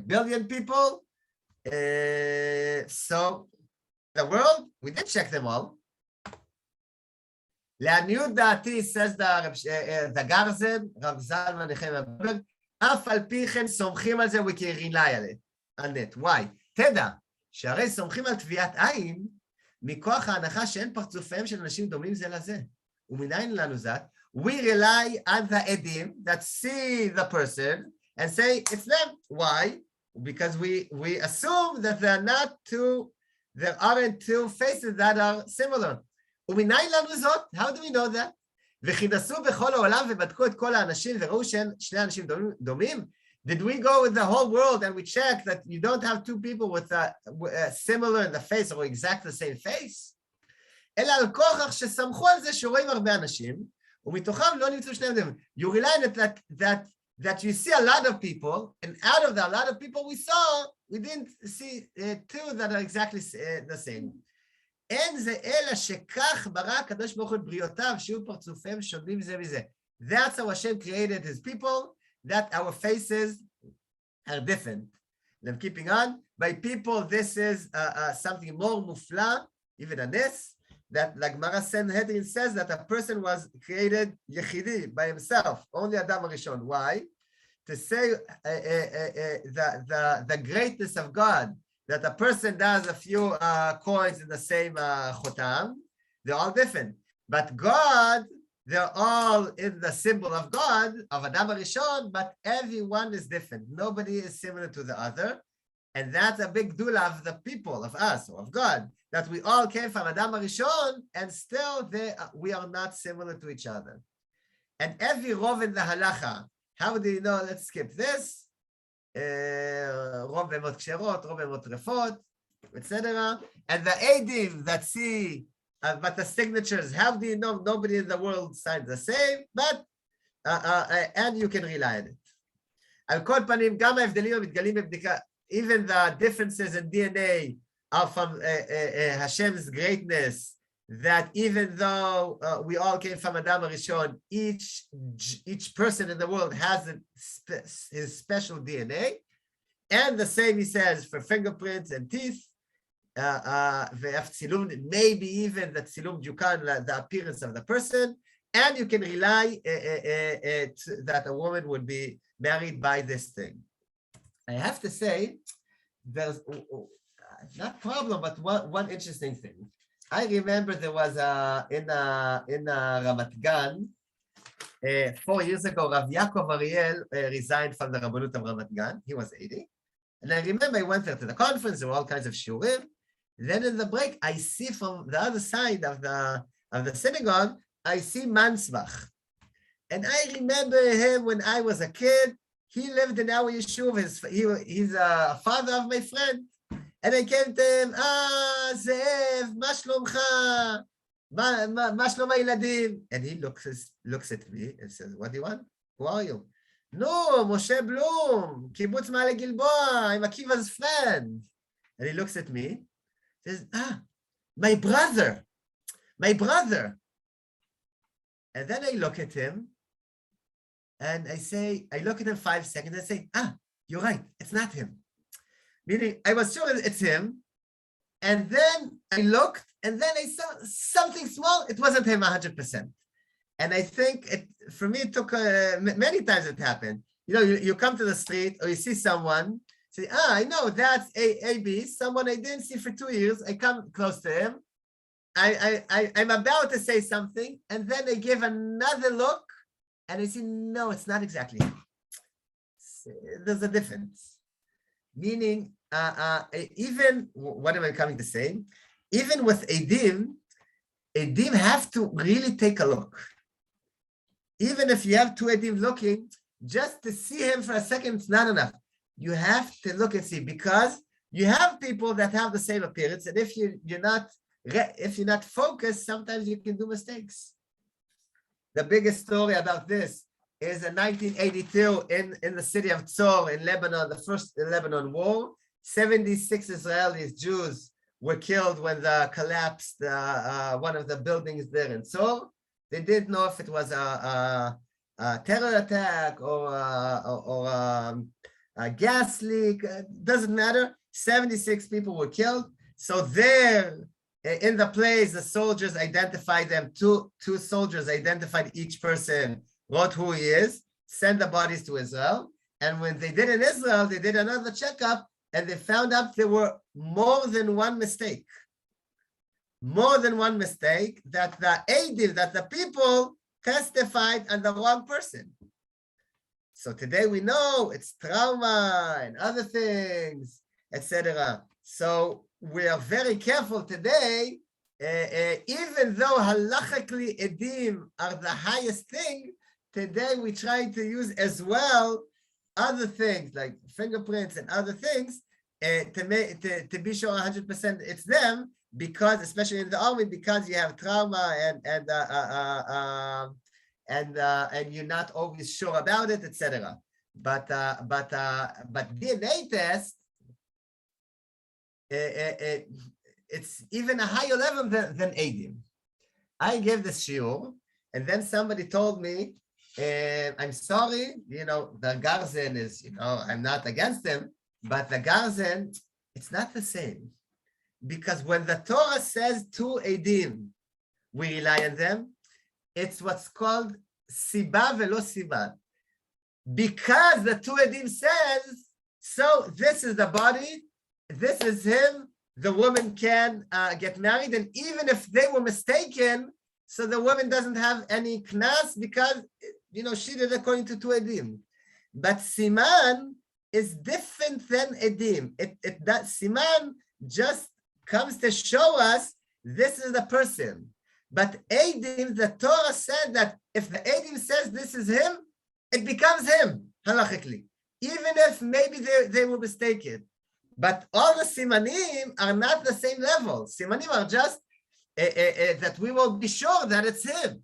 billion people. So the world, we did check them all. לעניות דעתי, says the Garzen, רב זלמן נחמיה בברג, אף על פי כן סומכים על זה וכרילאי על נט. Why? תדע, שהרי סומכים על טביעת עין, מכוח ההנחה שאין פרצופיהם של אנשים דומים זה לזה. ומניין לנו זאת, we rely on the עדים that see the person and say it's them. Why? Because we assume that there aren't two faces that are similar. ומניין לנו זאת? How do we know that? וכי נסו בכל העולם ובדקו את כל האנשים וראו שאין שני אנשים דומים? Did we go with the whole world and we check that you don't have two people with a similar in the face or exact the same face? אלא על כוכך שסמכו על זה שרואים הרבה אנשים, ומתוכם לא נמצאו שני דומים. You rely that you see a lot of people, and out of the lot of people we saw, we didn't see two that are exactly the same. אין זה אלא שכך ברא הקדוש ברוך הוא את בריאותיו, שיהיו פרצופיהם שונים זה מזה. That's how Hashem created his people, that our faces are different. I'm keeping on. By people, this is something more mufla, even a ness, that like Gemara Sanhedrin says that a person was created yechidi, by himself, only Adam Rishon. Why? To say the greatness of God, that a person does a few coins in the same chotam, they're all different. But God, they're all in the symbol of God, of Adam Rishon, but everyone is different. Nobody is similar to the other. And that's a big dula of the people, of us, or of God, that we all came from Adam Rishon, and still we are not similar to each other. And every rov in the halacha, how do you know? Let's skip this. רוב בהמות כשרות, רוב בהמות טרפות, etc. And the eidim that see, but the signatures, how do you know? Nobody in the world signs the same, but, and you can rely on it. על כל פנים, גם ההבדלים המתגלים בבדיקה, even the differences in DNA are from Hashem's greatness, that even though we all came from Adam Rishon, each person in the world has his special DNA, and the same he says for fingerprints and teeth, maybe even the tzilum jukan, the appearance of the person, and you can rely that a woman would be married by this thing. I have to say, there's not problem, but one interesting thing. I remember there was in Ramat Gan 4 years ago, Rav Yaakov Ariel resigned from the Rabbanut of Ramat Gan. He was 80. And I remember I went there to the conference, there were all kinds of shurim. Then in the break, I see from the other side of the synagogue, I see Mansbach. And I remember him when I was a kid. He lived in our yeshuv. He's a father of my friend. And I came to him, Zeev, מה שלומך? מה שלום הילדים? And he looks at me and says, what do you want? Who are you? No, Moshe Bloom, קיבוץ מעלה גלבוע, I'm Akiva's friend. And he looks at me, says, my brother. And then I look at him, and I look at him 5 seconds, and I say, you're right, it's not him. Meaning, I was sure it's him, and then I looked, and then I saw something small. It wasn't him 100%. And I think, for me, it took many times it happened. You know, you come to the street, or you see someone, say, I know, that's AB, someone I didn't see for 2 years. I come close to him. I'm about to say something, and then I give another look, and I see, no, it's not exactly him. There's a difference. Meaning, even, what am I coming to say? Even with Edim have to really take a look. Even if you have 2 Edim looking, just to see him for a second, it's not enough. You have to look and see, because you have people that have the same appearance, and if you're not focused, sometimes you can do mistakes. The biggest story about this is in 1982 in the city of Tzor in Lebanon, the first Lebanon war. 76 Israelis, Jews, were killed when the collapsed one of the buildings there in Tzor. They didn't know if it was a terror attack or a gas leak. Doesn't matter. 76 people were killed. So there, in the place, the soldiers identified them. Two soldiers identified each person, wrote who he is, sent the bodies to Israel. And when they did in Israel, they did another checkup, and they found out there were more than one mistake. More than one mistake, that the Eidim, that the people testified on the wrong person. So today we know it's trauma and other things, etc. So we are very careful today, even though halachically edim are the highest thing, today we try to use as well other things like fingerprints and other things to be sure 100% it's them, because especially in the army, because you have trauma and you're not always sure about it, etc. But DNA test, it's even a higher level than Eidim. I gave this shiur, and then somebody told me, I'm sorry, the Garzen is, I'm not against them, but the Garzen, it's not the same. Because when the Torah says two Eidim, we rely on them, it's what's called Siba velo Siba. Because the two Eidim says, so this is the body, this is him, the woman can get married, and even if they were mistaken, so the woman doesn't have any knas because, she did according to two Eidim. But Siman is different than Eidim. That Siman just comes to show us this is the person. But Eidim, the Torah said that if the Eidim says this is him, it becomes him, halachically, even if maybe they were mistaken. But all the Simanim are not the same level. Simanim are just that we will be sure that it's him.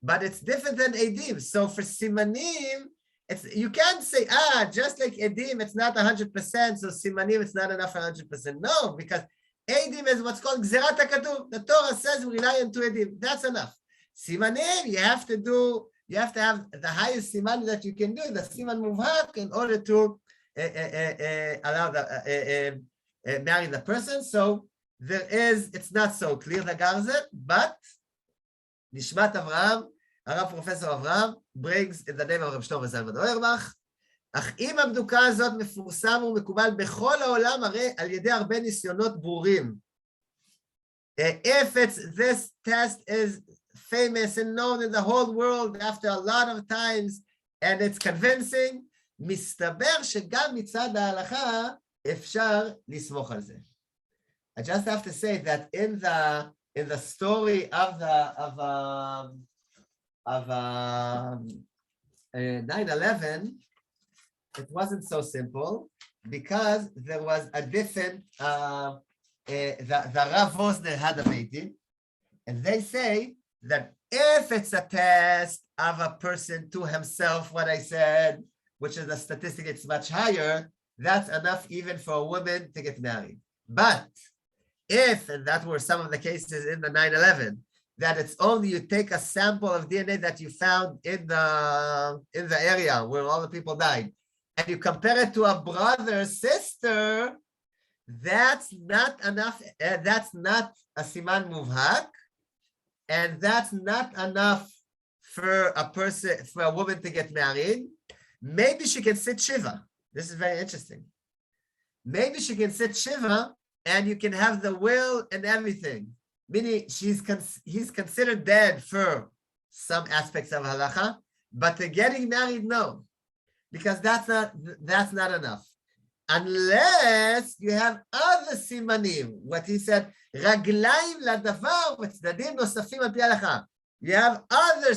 But it's different than Eidim. So for Simanim, you can't say, just like Eidim, it's not 100%, so Simanim, it's not enough 100%. No, because Eidim is what's called Gzerat HaKatuv. The Torah says we rely on two Eidim. That's enough. Simanim, you have to have the highest Siman that you can do, the Siman Muvhak, in order to allow marry the person. So it's not so clear, the Garzet, but Nishmat Avraham, Rav Professor Avraham, brings in the name of Reb Shlomo Zalman Auerbach, אך אם הבדוקה הזאת מפורסם ומקובל בכל העולם, הרי על ידי הרבה ניסיונות ברורים. If this test is famous and known in the whole world after a lot of times, and it's convincing, מסתבר שגם מצד ההלכה אפשר לסמוך על זה. I just have to say that in the story of 9/11, it wasn't so simple because there was a different, the Rav Vosner had a meeting, and they say that if it's a test of a person to himself, what I said, which is a statistic, it's much higher, that's enough even for a woman to get married. But if, and that were some of the cases in the 9/11, that it's only you take a sample of DNA that you found in the area where all the people died, and you compare it to a brother or sister, that's not enough. That's not a siman muvhak, and that's not enough for a woman to get married. Maybe she can sit shiva. This is very interesting. Maybe she can sit shiva, and you can have the will and everything. Meaning he's considered dead for some aspects of halacha, but to getting married, no. Because that's not enough. Unless you have other simanim, what he said, raglaim ladavar v'tzdadim nosafim al pi halacha. You have other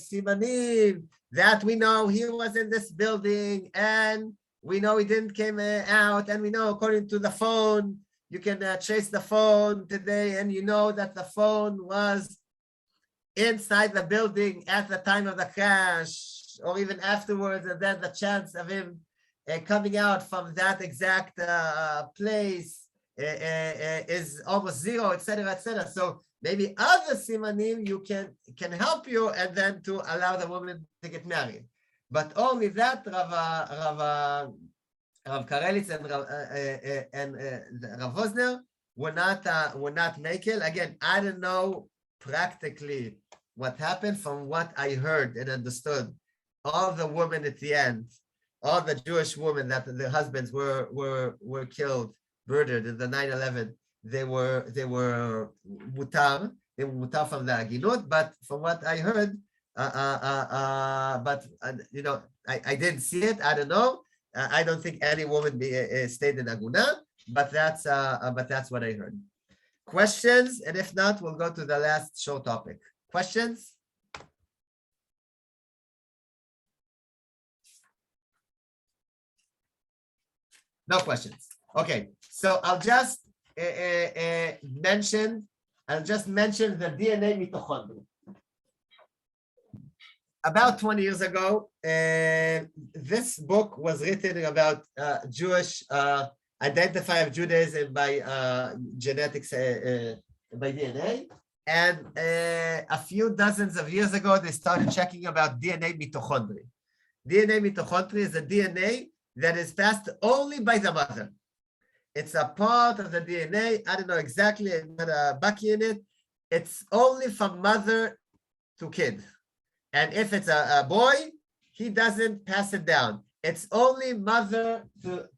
simanim that we know he was in this building, and we know he didn't came out, and we know according to the phone, you can trace the phone today, and you know that the phone was inside the building at the time of the crash, or even afterwards, and then the chance of him coming out from that exact place is almost zero, etc., etc. So maybe other simanim you can help you, and then to allow the woman to get married. But only that, Rav Karelitz and Rav Wosner were not makel. Again, I don't know practically what happened. From what I heard and understood, all the women at the end, all the Jewish women that their husbands were killed, murdered in the 9/11, they were mutar. They were mutar from the aginut. But from what I heard, but you know, I didn't see it. I don't know. I don't think any woman stayed in aguna. But that's what I heard. Questions? And if not, we'll go to the last show topic. Questions? No questions. Okay, so I'll just mention the DNA mitochondria. About 20 years ago, this book was written about Jewish identify of Judaism by genetics, by DNA. And a few dozens of years ago, they started checking about DNA mitochondria. DNA mitochondria is a DNA that is passed only by the mother. It's a part of the DNA. I don't know exactly, I'm not baki in it. It's only from mother to kid. And if it's a boy, he doesn't pass it down. It's only mother to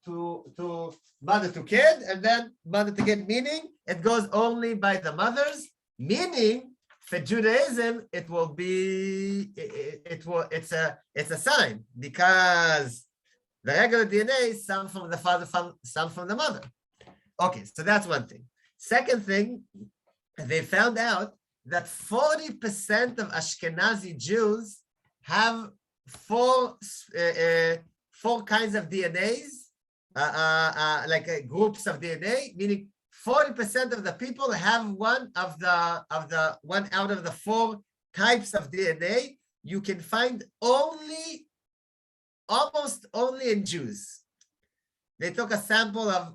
mother to kid, and then mother to kid, meaning it goes only by the mothers, meaning for Judaism, it's a sign, because the regular DNA, some from the father, some from the mother. Okay, so that's one thing. Second thing, they found out that 40% of Ashkenazi Jews have four kinds of DNAs, like groups of DNA, meaning 40% of the people have one out of the four types of DNA you can find almost only in Jews. They took a sample of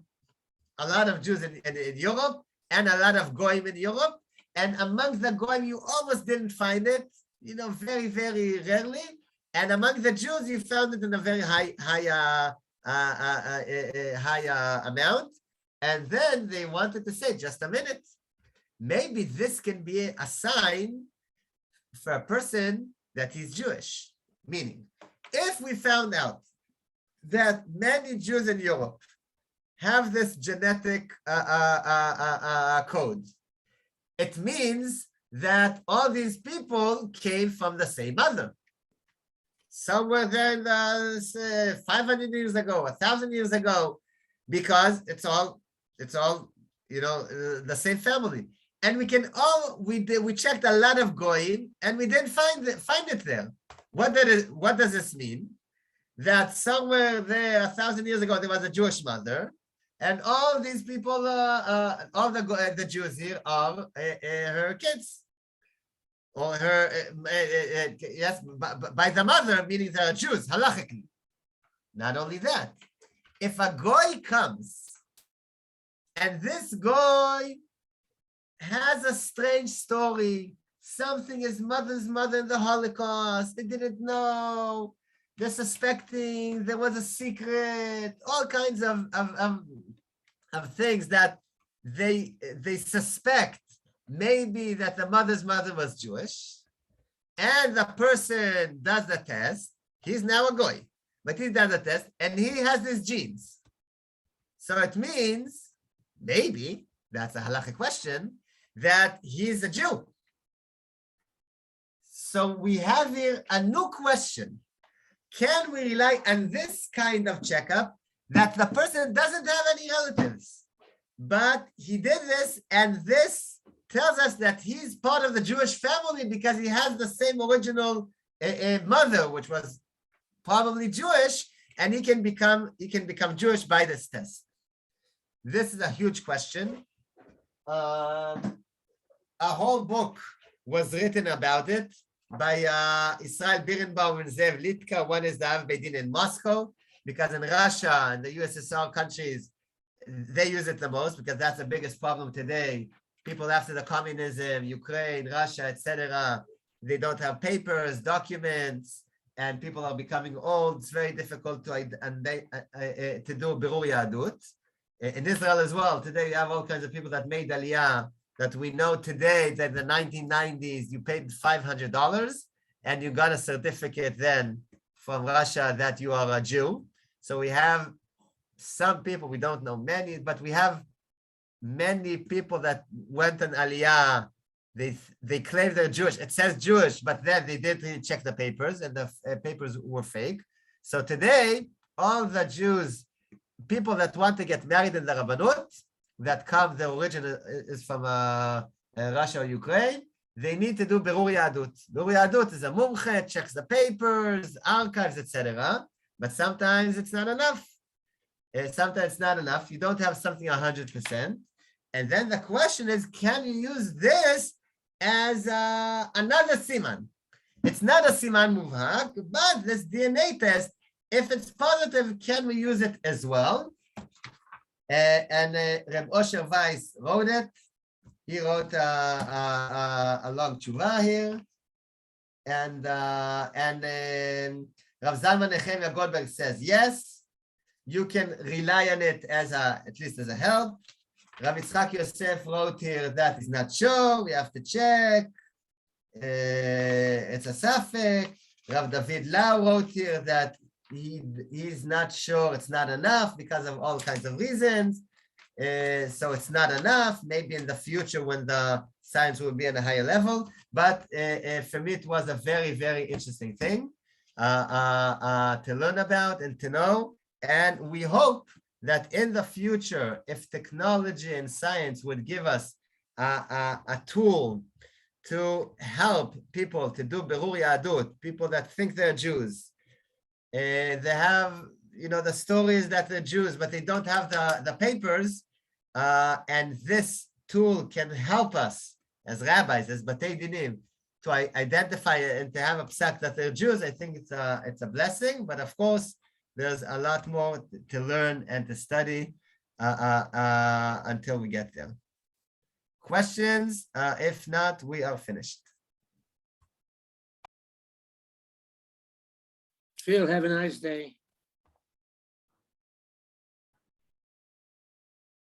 a lot of Jews in Europe and a lot of Goyim in Europe, and among the Goyim you almost didn't find it, you know, very, very rarely. And among the Jews, you found it in a very high amount. And then they wanted to say, just a minute, maybe this can be a sign for a person that he's Jewish. Meaning, if we found out that many Jews in Europe have this genetic code, it means that all these people came from the same mother. Somewhere there in the 500 years ago, 1,000 years ago, because it's all you know, the same family. And we checked a lot of goyim, and we didn't find it there. What does this mean? That somewhere there 1,000 years ago there was a Jewish mother, and all these people, all the Jews here are her kids. Or her, yes, by the mother, meaning the Jews, halachically. Not only that, if a goy comes, and this goy has a strange story, something his mother's mother in the Holocaust, they didn't know, they're suspecting, there was a secret, all kinds of things that they suspect. Maybe that the mother's mother was Jewish, and the person does the test. He's now a goy, but he does the test, and he has these genes. So it means, maybe, that's a halachic question, that he's a Jew. So we have here a new question. Can we rely on this kind of checkup that the person doesn't have any relatives, but he did this, and this tells us that he's part of the Jewish family because he has the same original mother, which was probably Jewish, and he can become Jewish by this test. This is a huge question. A whole book was written about it by Israel Birenbaum and Zev Litka. One is the Av Beidin in Moscow, because in Russia and the USSR countries, they use it the most because that's the biggest problem today. People after the communism, Ukraine, Russia, etc., they don't have papers, documents, and people are becoming old. It's very difficult to do Birur Yahadut. In Israel as well, today you have all kinds of people that made Aliyah that we know today that in the 1990s, you paid $500 and you got a certificate then from Russia that you are a Jew. So we have some people, we don't know many, but we have many people that went on Aliyah. They claim they're Jewish. It says Jewish, but then they didn't check the papers and the papers were fake. So today, all the Jews, people that want to get married in the Rabbanut, that come, the origin is from Russia or Ukraine, they need to do Birur Yahadut. Birur Yahadut is a mumche, checks the papers, archives, etc. But sometimes it's not enough. Sometimes it's not enough. You don't have something 100%. And then the question is, can you use this as another siman? It's not a siman muvhak, but this DNA test, if it's positive, can we use it as well? And Reb Osher Weiss wrote it. He wrote a long tshuva here. And Rav Zalman Nehemiah Goldberg says, yes, you can rely on it as at least as a help. Rav Yitzchak Yosef wrote here that is not sure, we have to check. It's a safek. Rav David Lau wrote here that he's not sure, it's not enough because of all kinds of reasons. So it's not enough. Maybe in the future when the science will be at a higher level. But for me, it was a very, very interesting thing to learn about and to know. And we hope that in the future, if technology and science would give us a tool to help people to do Birur Yahadut, people that think they're Jews, they have, the stories that they're Jews, but they don't have the papers, and this tool can help us as rabbis, as Batei Dinim, to identify and to have a psak that they're Jews. I think it's a blessing, but of course, there's a lot more to learn and to study until we get there. Questions? If not, we are finished. Phil, have a nice day.